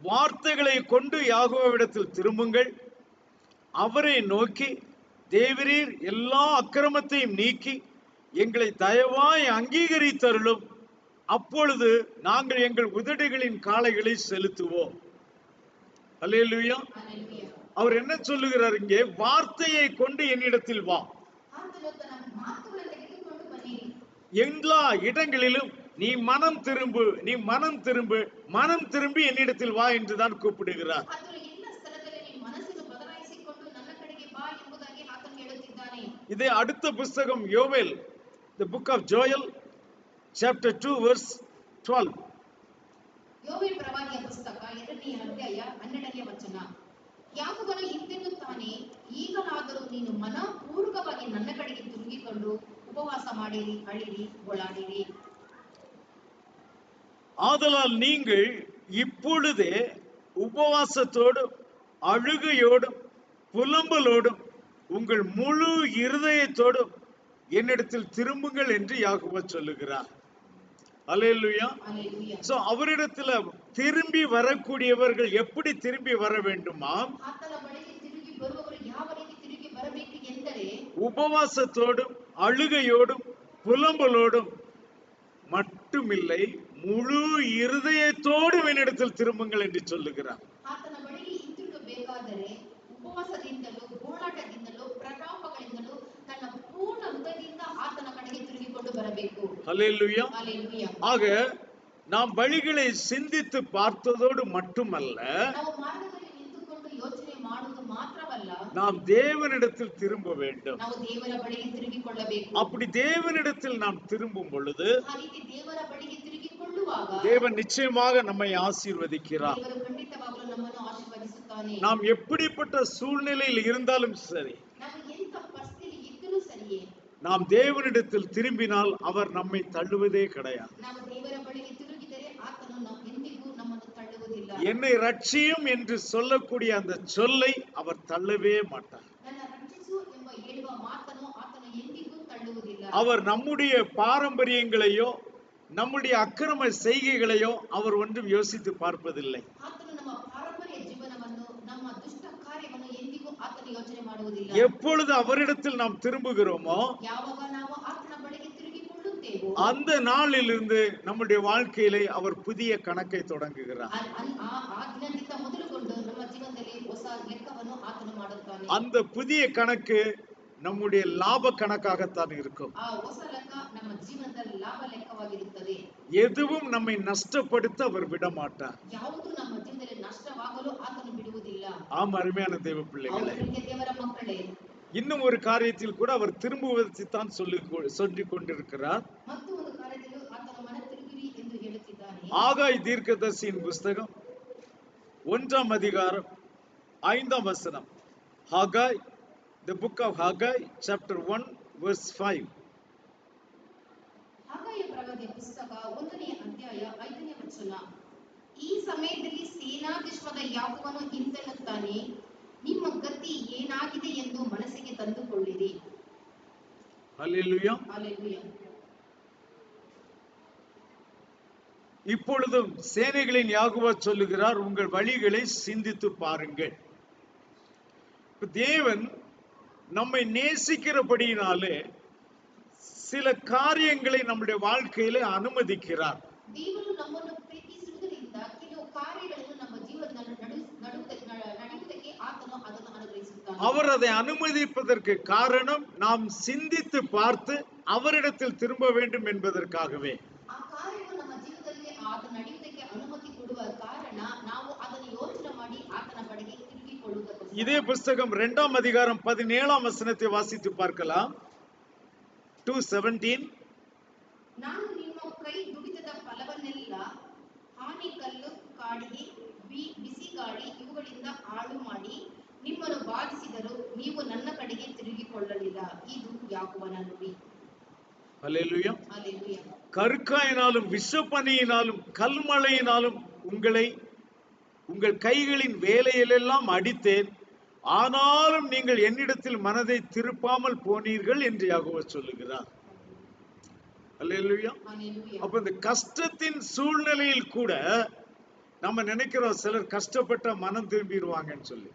S1: வார்த்தைகளை கொண்டு யாகோவாவிடத்தில் திரும்புங்கள். அவரை நோக்கி, தேவரீர் எல்லா அக்கிரமத்தையும் நீக்கி எங்களை தயவாய் அங்கீகரித்தருளும். அப்பொழுது நாங்கள் எங்கள் உதடுகளின் காளைகளை செலுத்துவோம். அல்லேலூயா.
S2: ஹalleluya.
S1: அவர் என்ன சொல்லுகிறார் இங்கே? வார்த்தையை கொண்டு என்னிடத்தில் வா.
S2: ಆತನು ತನ್ನ ಮಾತುಗಳನ್ನು ತೆಗೆದುಕೊಂಡು ಬನ್ನಿರಿ.
S1: எல்லா இடங்களிலும் நீ மனம் திரும்பு, நீ மனம் திரும்பு, மனம் திரும்பி என்னிடத்தில் வா என்றுதான் கூப்பிடுகிறார்.
S2: ಆತನು ಎಲ್ಲ ಸ್ಥಳದಲ್ಲಿ ನೀನು ಮನಸ್ಸನ್ನು ಬದಲಾಯಿಸಿಕೊಂಡು ನನ್ನ ಕಡೆಗೆ ಬಾ ಎಂಬುದಾಗಿ ಆತನು ಹೇಳುತ್ತಿದ್ದಾನೆ.
S1: இதே அடுத்த புத்தகம் யோவேல், the book of Joel, chapter 2, verse 12.
S2: ಯೋವೇಲ್ ಪ್ರವಾದಿಯ ಪುಸ್ತಕ 2ನೇ ಅಧ್ಯಾಯ 12ನೇ ವಚನ. ಯಾಕೋಬನು ಹಿಂತೆನ್ನುತ್ತಾನೆ, ಈಗಲಾದರೂ ನೀನು ಮನಪೂರ್ವಕವಾಗಿ ನನ್ನ ಕಡೆಗೆ ತಿರುಗಿಕೊಂಡು ಉಪವಾಸ ಮಾಡಿರಿ, ಅಳಿರಿ, ಗೋಳಾಡಿರಿ.
S1: ஆதலால் நீங்கள் இப்பொழுதே உபவாசத்தோடும் அழுகையோடும் புலம்பலோடும் உங்கள் முழு இருதயத்தோடும் என்னிடத்தில் திரும்புங்கள் என்று யாக்கோபு சொல்லுகிறார். அல்லேலூயா.
S2: ஹalleluya.
S1: சோ அவரிடத்துல திரும்பி வரக்கூடியவர்கள் எப்படி திரும்பி வர வேண்டுமா?
S2: ಆತನ ಬಳಿಗೆ ತಿರುಗಿ ಬರುವವರು ಯಾವ ರೀತಿ ತಿರುಗಿ ಬರಬೇಕು ಎಂದರೆ,
S1: உபவாசத்தோடும் அழுகையோடும் புலம்பலோடும் மட்டுமில்லை, முழு இருதயத்தோடும் என்னிடத்தில் திரும்புங்கள் என்று சொல்லுகிறார்.
S2: ಆತನ ಬಳಿಗೆ ಹಿಂತಿರುಗಬೇಕಾದರೆ ಉಪವಾಸದಿಂದಲೂ ಗೋಳಾಟದಿಂದಲೂ ಪ್ರಲಾಪಗಳಿಂದಲೂ ತನ್ನ ಪೂರ್ಣ ಹೃದಯದಿಂದ ಆತನ ಕಡೆಗೆ ತಿರುಗಿಕೊಂಡು ಬರಬೇಕು.
S1: ஹல்லேலூயா.
S2: ஹalleluya.
S1: ஆக நாம் வழிகளை சிந்தித்து பார்த்ததோடு மட்டுமல்ல,
S2: ನಾವು ಮಾರ್ಗದಲ್ಲಿ ನಿಂತುಕೊಂಡು ಯೋಚನೆ ಮಾಡುವುದು ಮಾತ್ರವಲ್ಲ,
S1: நாம் தேவனிடத்தில் திரும்ப வேண்டும்.
S2: ನಾವು ದೇವರ ಬಳಿಗೆ ತಿರುಗಿಕೊಳ್ಳಬೇಕು.
S1: அப்படி தேவனிடத்தில் நாம் திரும்பும் பொழுது
S2: ಆ ರೀತಿ ದೇವರ ಬಳಿಗೆ ತಿರುಗಿಕೊಳ್ಳುವಾಗ
S1: தேவன் நிச்சயமாக நம்மை ஆசீர்வதிக்கிறார்.
S2: ದೇವರು ಖಂಡಿತವಾಗಲೂ ನಮ್ಮನ್ನು ಆಶೀರ್ವದಿಸುತ್ತಾನೆ.
S1: நாம் எப்படிப்பட்ட சூழ்நிலையில் இருந்தாலும் சரி,
S2: ನಾವು ಎಂಥ ಪರಿಸ್ಥಿತಿ ಇದ್ದರೂ ಸರಿಯೇ,
S1: நாம் தேவனிடத்தில் திரும்பினால் அவர் நம்மை தள்ளுவதே கிடையாது.
S2: ನಾವು ದೇವರ ಬಳಿಗೆ ತಿರುಗಿದರೆ ಆತನು ಎಂದಿಗೂ ನಮ್ಮನ್ನು ತಳ್ಳುವುದಿಲ್ಲ.
S1: என்னை ரட்சியும் என்று சொல்லக்கூடிய அந்த சொல்லை அவர் தள்ளவே மாட்டார்.
S2: ನನ್ನ ರಕ್ಷಿಸು ಎಂಬ ಹೇಳುವ ಮಾತನ್ನು ಆತನು ಎಂದಿಗೂ ತಳ್ಳುವುದಿಲ್ಲ.
S1: அவர் நம்முடைய பாரம்பரியங்களையோ நம்முடைய அக்கிரம செய்கைகளையோ அவர் ஒன்றும் யோசித்து பார்ப்பதில்லை.
S2: ಆತನು ನಮ್ಮ ಪಾರಂಪರ್ಯ ಜೀವನವನ್ನು ನಮ್ಮ ದುಷ್ಟ ಕಾರ್ಯವನ್ನು ಎಂದಿಗೂ ಆತನು ಯೋಚನೆ ಮಾಡುವುದಿಲ್ಲ.
S1: எப்பொழுது அவரிடத்தில் நாம் திரும்புகிறோமோ
S2: ಯಾವಾಗ ನಾವು ಆತನ ಬಳಿಗೆ ತಿರುಗಿಕೊಳ್ಳುತ್ತೇವೋ
S1: அந்த நாளிலிருந்து நம்முடைய வாழ்க்கையிலே அவர் புதிய கணக்கை தொடங்குகிறார்.
S2: ಆ ದಿನದಿಂದ ಮೊದಲುಗೊಂಡು ನಮ್ಮ ಜೀವನದಲ್ಲಿ ಹೊಸ ಲೆಕ್ಕವನ್ನು ಆತನು ಮಾಡುತ್ತಾನೆ.
S1: அந்த புதிய கணக்கு நம்முடைய லாப கணக்காகத்தான் இருக்கும்.
S2: ಆ ಹೊಸ ಲೆಕ್ಕ ನಮ್ಮ ಜೀವನದ ಲಾಭ ಲೆಕ್ಕವಾಗಿರುತ್ತದೆ.
S1: எதுவும் நம்மை நஷ்டப்படுத்த அவர் விட மாட்டார்.
S2: ಯಾವುದು ನಮ್ಮ ಜೀವನದಲ್ಲಿ ನಷ್ಟವಾಗಲು ಆತನು ಬಿಡುವುದಿಲ್ಲ.
S1: ஆம், அருமையான தேவ பிள்ளைகளே,
S2: ದೇವರ ಮಕ್ಕಳೇ,
S1: இன்னும் ஒரு காரியத்தில் கூட அவர் திரும்புவதை தான் சொல்லிக் கொண்டிருக்கிறார்.
S2: ಮತ್ತು ಒಂದು ಕಾರ್ಯದಲ್ಲೂ ಆತನು ಮನ ತಿರುಗಿರಿ ಎಂದು ಹೇಳುತ್ತಿದ್ದಾನೆ.
S1: ஆகாய் தீர்க்கதரிசியின் புஸ்தகம் 1ஆம் அதிகாரம் 5ஆம் வசனம். Haggai, the book of Haggai, chapter 1, verse 5.
S2: ಹಾಗಾಯ ಪ್ರವಾದಿಯ ಪುಸ್ತಕ 1ನೇ ಅಧ್ಯಾಯ 5ನೇ ವಚನ. ಈ ಸಮಯದಲ್ಲಿ ಸೇನಾಧೀಶ್ವರ ಯಾಕೋಬನು ಇಂತೆನ್ನುತ್ತಾನೆ, ನಿಮ್ಮ ಗತಿ ಏನಾಗಿದೆ ಎಂದು ಮನಸ್ಸಿಗೆ ತಂದುಕೊಳ್ಳಿರಿ.
S1: ஹல்லேலூயா.
S2: ஹல்லேலூயா.
S1: இப்பொழுதும் சேனைகளின் யாகோவா சொல்லுகிறார், உங்கள் வழிகளை சிந்தித்து பாருங்கள். தேவன் நம்மை நேசிக்கிறபடியினாலே சில காரியங்களை நம்முடைய வாழ்க்கையில அனுமதிக்கிறார்.
S2: ದೇವರು ನಮ್ಮನ್ನು ಪ್ರೀತಿಸುವುದರಿಂದ ಕೆಲವು ಕಾರ್ಯಗಳನ್ನು ನಮ್ಮ ಜೀವನದಲ್ಲಿ ನಡೆಯುವುದಕ್ಕೆ ಆತನು ಅದನ್ನು ಅನುಗ್ರಹಿಸುತ್ತಾನೆ.
S1: அவர் அதை ಅನುಮதிப்பதற்கு காரணம் நாம் சிந்தித்து பார்த்து அவரிடத்தில் திரும்ப வேண்டும் என்பதற்காகவே.
S2: ಆ ಕಾರ್ಯವು ನಮ್ಮ ಜೀವನದಲ್ಲಿ ಆತ ನಡೆಯುವುದಕ್ಕೆ ಅನುಮತಿ ಕೊಡುವ ಕಾರಣ ನಾವು ಅದನ್ನು ಯೋಚನೆ ಮಾಡಿ ಆತನ ಬಳಿಗೆ ತಿರುಗಿಕೊಳ್ಳುವುದಕ್ಕೋಸ್ಕರ.
S1: இதே புஸ்தகம் 2ஆம் அதிகாரம் 17ஆம் வசனத்தை வாசித்து பார்க்கலாம். 2:17.
S2: ನಾನು ನಿಮ್ಮ ಕೈ ದುಡಿತದ ಫಲವನ್ನೆಲ್ಲ ಹಾನಿ, ಕಲ್ಲು, ಕಾಡಿಗೆ, ಬಿಸಿ ಗಾಳಿ ಇವುಗಳಿಂದ ಹಾಳು ಮಾಡಿ ನಿಮ್ಮನ್ನು ಬಾಧಿಸಿದರೂ ನೀವು ನನ್ನ ಕಡೆಗೆ ತಿರುಗಿಕೊಳ್ಳಲಿಲ್ಲ. ಇದು ಯಾಕೋಬನ ನುಡಿ.
S1: ஹல்லேலூயா.
S2: ஹல்லேலூயா.
S1: கருக்காயினாலும் விஷப்பனியினாலும் கல்மழையினாலும் உங்களை உங்கள் கைகளின் வேலையிலெல்லாம் அடித்தேன், ஆனாலும் நீங்கள் என்னிடத்தில் மனதை திருப்பாமல் போனீர்கள் என்று யாகோவா சொல்லுகிறார். ஹல்லேலூயா.
S2: ஹல்லேலூயா.
S1: அப்ப இந்த கஷ்டத்தின் சூழ்நிலையில் கூட நம்ம நினைக்கிறோம் சிலர் கஷ்டப்பட்ட மனம் திரும்பிடுவாங்கன்னு சொல்லி.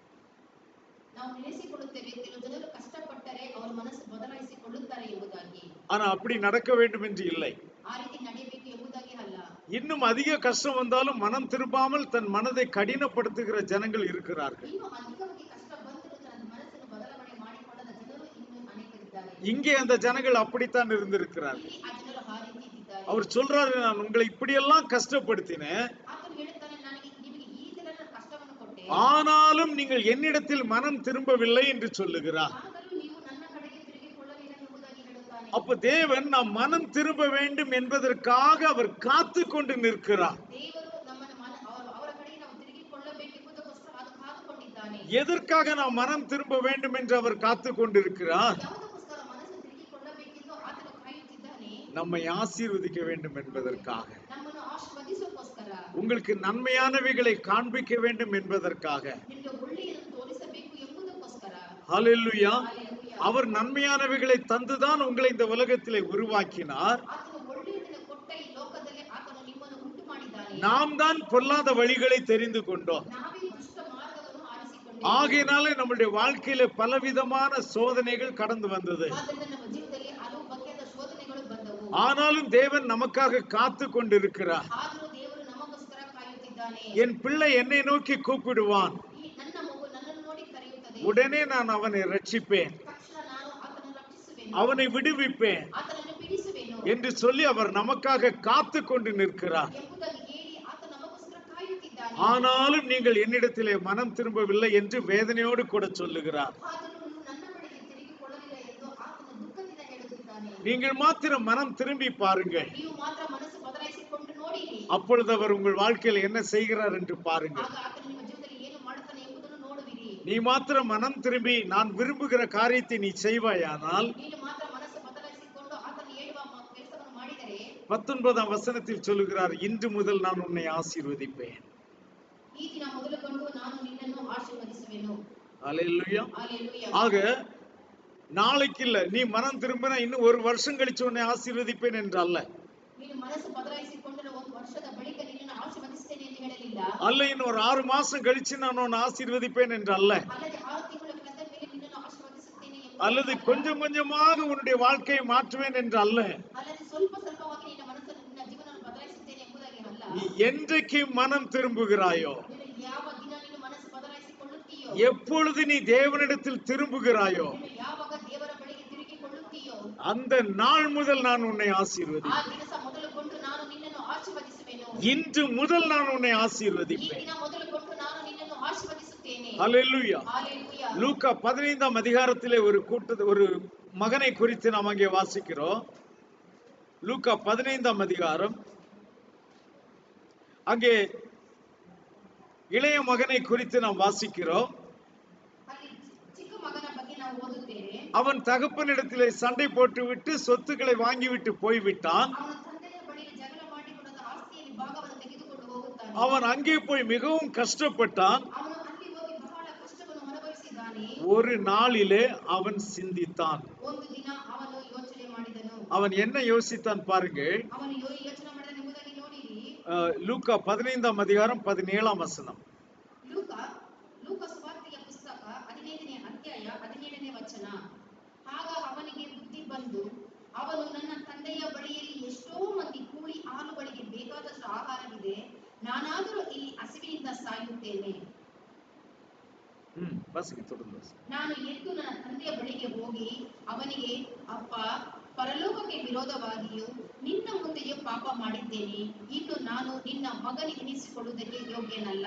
S2: ನಾವು ನೆನೆಸಿಕೊಳ್ಳುತ್ತೇವೆ ಕೆಲವು ಜನರು ಕಷ್ಟಪಟ್ಟರೆ ಅವರ ಮನಸ್ಸು ಬದಲಾಯಿಸಿಕೊಳ್ಳುತ್ತಾರೆ ಎಂಬುದಾಗಿ.
S1: ஆனா அப்படி நடக்க வேண்டும் என்று இல்லை.
S2: ಆ ರೀತಿ ನಡೆಯಬೇಕು ಎಂಬುದಾಗಿ ಅಲ್ಲ.
S1: இன்னும் அதிக கஷ்டம் வந்தாலும் மனம் திரும்பாமல் தன் மனதை கடினப்படுத்துகிற ஜனங்கள் இருக்கிறார்கள்.
S2: ಇನ್ನು ಅಧಿಕವಾಗಿ ಕಷ್ಟ ಬಂದರೂ ತನ್ನ ಮನಸ್ಸನ್ನು ಬದಲಾವಣೆ ಮಾಡಿಕೊಳ್ಳದ ಜನರು ಇನ್ನೂ ಅನೇಕರಿದ್ದಾರೆ.
S1: இங்கே அந்த ஜனங்கள் அப்படித்தான் இருந்திருக்கிறார்கள்.
S2: ಇಲ್ಲಿ ಆ ಜನರು ಆ ರೀತಿ ಇದ್ದಾರೆ.
S1: அவர் சொல்றாரு, நான் உங்களை இப்படியெல்லாம் கஷ்டப்படுத்தினேன்,
S2: ಆತನು ಹೇಳುತ್ತಾನೆ, ನನಗೆ ನಿಮಗೆ ಈ ತರ ಕಷ್ಟವನ್ನು ಕೊಟ್ಟೆ,
S1: ஆனாலும் நீங்கள் என்னிடத்தில் மனம் திரும்பவில்லை என்று சொல்லுகிறார்.
S2: ಆದರೂ ನೀವು ನನ್ನ ಕಡೆಗೆ ತಿರುಗಿಕೊಳ್ಳಲಿಲ್ಲ ಎಂಬುದಾಗಿ ಹೇಳುತ್ತಾನೆ.
S1: அப்ப தேவன் நாம் மனம் திரும்ப வேண்டும் என்பதற்காக அவர் காத்து கொண்டு நிற்கிறார்.
S2: ದೇವರು ನಮ್ಮನ್ನು ಅವರ ಕಡೆಗೆ ನಾವು ತಿರುಗಿಕೊಳ್ಳಬೇಕೆಂಬುದಕ್ಕೋಸ್ಕರ ಅದು ಕಾದುಕೊಂಡಿದ್ದಾನೆ.
S1: எதற்காக நாம் மனம் திரும்ப வேண்டும் என்று அவர் காத்து கொண்டிருக்கிறார்?
S2: ಯಾವುದಕ್ಕೋಸ್ಕರ ಮನಸ್ಸು ತಿರುಗಿಕೊಳ್ಳಬೇಕೆಂದು ಆತನು ಕಾಯುತ್ತಿದ್ದಾನೆ?
S1: நம்மை ஆசீர்வதிக்க வேண்டும் என்பதற்காக,
S2: ನಮ್ಮನ್ನು ಆಶೀರ್ವದಿಸೋಕ್ಕೋಸ್ಕರ,
S1: உங்களுக்கு நன்மையானவைகளை காண்பிக்க வேண்டும் என்பதற்காக.
S2: ನಿಮಗೆ ಒಳ್ಳೆಯದನ್ನು ತೋರಿಸಬೇಕು ಎಂಬುದಕ್ಕೋಸ್ಕರ.
S1: ஹல்லேலூயா.
S2: ಹಲ್ಲೆಲೂಯಾ.
S1: அவர் நன்மையானவைகளை தந்துதான் உங்களை இந்த உலகத்திலே உருவாக்கினார்.
S2: ಆತನು ಒಳ್ಳೆಯದನ್ನು ಕೊಟ್ಟ ಈ ಲೋಕದಲ್ಲಿ ಆತನು ನಿಮ್ಮನ್ನು ಉಂಟು ಮಾಡಿದ್ದಾನೆ.
S1: நாம் தான் பொல்லாத வழிகளை தெரிந்து கொண்டோம்.
S2: ನಾವೇ ದುಷ್ಟ ಮಾರ್ಗವನ್ನು ಆರಿಸಿಕೊಂಡೆವು.
S1: ஆகையினாலே நம்முடைய வாழ்க்கையில பலவிதமான சோதனைகள் கடந்து வந்தது.
S2: ಆದ್ದರಿಂದ ನಮ್ಮ ಜೀವನದಲ್ಲಿ ಹಲವು ಬಗೆಯಾದ ಶೋಧನೆಗಳು ಬಂದವು.
S1: ஆனாலும் தேவன் நமக்காக காத்து கொண்டிருக்கிறார்.
S2: ಆದರೂ ದೇವರು ನಮಗೋಸ್ಕರ ಕಾಯುತ್ತಿದ್ದಾನೆ.
S1: என் பிள்ளை என்னை நோக்கி கூப்பிடுவான்,
S2: ಈ ನನ್ನ ಮಗು ನನ್ನನ್ನು ನೋಡಿ ಕರೆಯುತ್ತದೆ,
S1: உடனே நான் அவனை ரட்சிப்பேன்,
S2: ತಕ್ಷಣ ನಾನು ಆತನನ್ನು ರಕ್ಷಿಸುವೆನು,
S1: அவனை விடுவிப்பேன்
S2: ಆತನನ್ನು ಬಿಡಿಸುವೆನು
S1: என்று சொல்லி அவர் நமக்காக காத்து கொண்டு நிற்கிறார்.
S2: ಎಂಬುದಾಗಿ ಹೇಳಿ ಆತ ನಮಗೋಸ್ಕರ ಕಾಯುತ್ತಿದ್ದಾನೆ.
S1: ஆனாலும் நீங்கள் என்னிடத்திலே மனம் திரும்பவில்லை என்று வேதனையோடு கூட சொல்லுகிறார்.
S2: ಆದರೂ ನೀವು ನನ್ನ ಬಳಿಗೆ ತಿರುಗಿಕೊಳ್ಳಲಿಲ್ಲ ಎಂದು ಆತನು ದುಃಖದಿಂದ ಹೇಳುತ್ತಿದ್ದಾನೆ.
S1: நீங்கள் மாத்திரம் மனம் திரும்பி பாருங்கள்,
S2: ನೀವು ಮಾತ್ರ ಮನಸ್ಸು ಬದಲಾಯಿಸಿಕೊಂಡು ನೋಡಿರಿ.
S1: அப்பொழுது அவர் உங்கள் வாழ்க்கையில் என்ன செய்கிறார் என்று பாருங்கள்.
S2: ಆಗ ಆತನು ನಿಮ್ಮ ಜೀವನದಲ್ಲಿ ಏನು ಮಾಡುತ್ತಾನೆ ಎಂಬುದನ್ನು ನೋಡುವಿರಿ.
S1: நீ மாத்திரம் மனம் திரும்பி நான் விரும்புகிற காரியத்தை நீ செய்வாயானால்,
S2: ನೀನು ಮಾತ್ರ ಮನಸ್ಸು ಬದಲಾಯಿಸಿಕೊಂಡು ಆತನು ಹೇಳುವ ಕೆಲಸವನ್ನು ಮಾಡಿದರೆ,
S1: 19ஆம் வசனத்தில் சொல்லுகிறார், இன்று முதல் நான் உன்னை ஆசீர்வதிப்பேன்.
S2: ಈ ದಿನ ಮೊದಲುಗೊಂಡು ನಾನು ನಿನ್ನನ್ನು ಆಶೀರ್ವದಿಸುವೆನು.
S1: அல்லேலூயா.
S2: ಹಲ್ಲೆಲೂಯಾ.
S1: ஆக நாளைக்கு இல்ல, நீ மனம் திரும்பினா இன்னும் ஒரு வருஷம் கழிச்சு உன்னை ஆசீர்வதிப்பேன் என்று அல்ல.
S2: ನೀನು ಮನಸ್ಸು ಬದಲಾಯಿಸಿಕೊಂಡರೆ ಒಂದು ವರ್ಷದ ಬಳಿಕ ನಿನ್ನನ್ನು ಆಶೀರ್ವದಿಸುತ್ತೇನೆ ಎಂದು ಹೇಳಲಿಲ್ಲ.
S1: அல்ல இன்னும் ஒரு 6 மாசம் கழிச்சு நான் உன்னை ஆசீர்வதிப்பேன் என்று அல்ல.
S2: ಅಲ್ಲದೆ 6 ತಿಂಗಳ ಕಳೆದ ಮೇಲೆ ನಿನ್ನನ್ನು ಆಶೀರ್ವದಿಸುತ್ತೇನೆ
S1: அல்லது கொஞ்சம் கொஞ்சமாக உன்னுடைய வாழ்க்கையை மாற்றுவேன் என்று அல்ல.
S2: ಅಲ್ಲದೆ ಸ್ವಲ್ಪ ಸ್ವಲ್ಪವಾಗಿ ನಿನ್ನ ಮನಸ್ಸನ್ನು ನಿನ್ನ ಜೀವನವನ್ನು ಬದಲಾಯಿಸುತ್ತೇನೆ ಎಂಬುದಾಗಿ ಅಲ್ಲ.
S1: நீ என்றைக்கு மனம் திரும்புகிறாயோ,
S2: ನೀನು ಯಾವ ದಿನ ನಿನ್ನ ಮನಸ್ಸು ಬದಲಾಯಿಸಿಕೊಳ್ಳುತ್ತೀಯೋ,
S1: எப்பொழுது நீ தேவனிடத்தில் திரும்புகிறாயோ,
S2: ನೀನು ಯಾವಾಗ ದೇವರ ಬಳಿಗೆ ತಿರುಗಿಕೊಳ್ಳುತ್ತೀಯೋ,
S1: அந்த நாள் முதல் நான் உன்னை
S2: ಆ
S1: ஆசீர்வதிப்பேன்.
S2: ದಿವಸ ಮೊದಲುಗೊಂಡು ನಾನು ನಿನ್ನನ್ನು ಆಶೀರ್ವದಿಸುವೆನು.
S1: இன்று முதல் நான் உன்னை
S2: ಈ
S1: ஆசீர்வதிப்பேன்.
S2: ದಿನ ಮೊದಲುಗೊಂಡು ನಾನು ನಿನ್ನನ್ನು ಆಶೀರ್ವದಿಸುತ್ತೇನೆ.
S1: ஹல்லேலூயா.
S2: ஹalleluya.
S1: லூக்கா 15ஆம் அதிகாரத்திலே ஒரு மகனை குறித்து நாம் அங்கே வாசிக்கிறோம். லூக்கா 15ஆம் அதிகாரம், அங்கே இளைய மகனை குறித்து நாம் வாசிக்கிறோம்.
S2: ಅಲ್ಲಿ ಚಿಕ್ಕ ಮಗನ ಬಗ್ಗೆ ನಾವು ಓದುತ್ತೇವೆ.
S1: அவன் தகப்பனிடத்திலே சண்டை போட்டுவிட்டு சொத்துக்களை வாங்கிவிட்டு போய்விட்டான்.
S2: ಅವನ ತಂದೆಯ ಬಳಿಗೆ ಜಗಳ ಮಾಡಿಕೊಂಡು ಆಸ್ತಿಯಲ್ಲಿ ಭಾಗವನ್ನು ತೆಗೆದುಕೊಂಡು ಹೋಗುತ್ತಾನೆ.
S1: அவன் அங்கே போய் மிகவும் கஷ்டப்பட்டான்.
S2: ಅವನು ಅಲ್ಲಿ ಹೋಗಿ ಬಹಳ ಕಷ್ಟವನ್ನು ಅನುಭವಿಸಿದ್ದಾನೆ.
S1: ஒரு நாளிலே அவன் சிந்தித்தான்.
S2: ಒಂದು ದಿನ ಅವನು ಯೋಚನೆ ಮಾಡಿದನು.
S1: அவன் என்ன யோசித்தான் பாருங்க.
S2: ಅವನು ಯೋಚನೆ ಮಾಡಿದ ಎಂಬುದಾಗಿ ನೋಡಿರಿ.
S1: லூக்கா 15ஆம் அதிகாரம் 17ஆம் வசனம்.
S2: ಲೂಕ ಸುವಾರ್ತೆಯ ಪುಸ್ತಕ 15ನೇ ಅಧ್ಯಾಯ 17ನೇ ವಚನ. ಆಗ ಅವನಿಗೆ ಬುದ್ಧಿ ಬಂದು ಅವನು, ನನ್ನ ತಂದೆಯ ಬಳಿಯಲ್ಲಿ ಎಷ್ಟೋ ಮಂದಿ ಕೂಲಿ ಆಳುಗಳಿಗೆ ಬೇಕಾದಷ್ಟು ಆಹಾರವಿದೆ, ನಾನಾದರೂ ಇಲ್ಲಿ ಹಸಿವಿನಿಂದ ಸಾಯುತ್ತೇನೆ. ನಾನು ಎದ್ದು ನನ್ನ ತಂದೆಯ ಬಳಿಗೆ ಹೋಗಿ ಅವನಿಗೆ, ಅಪ್ಪ, ಪರಲೋಕಕ್ಕೆ ವಿರೋಧವಾಗಿಯೂ ನಿನ್ನ ಮುಂದೆಯೂ ಪಾಪ ಮಾಡಿದ್ದೇನೆ, ಇನ್ನು ನಾನು ನಿನ್ನ ಮಗನೆನಿಸಿಕೊಳ್ಳುವುದಕ್ಕೆ ಯೋಗ್ಯನಲ್ಲ,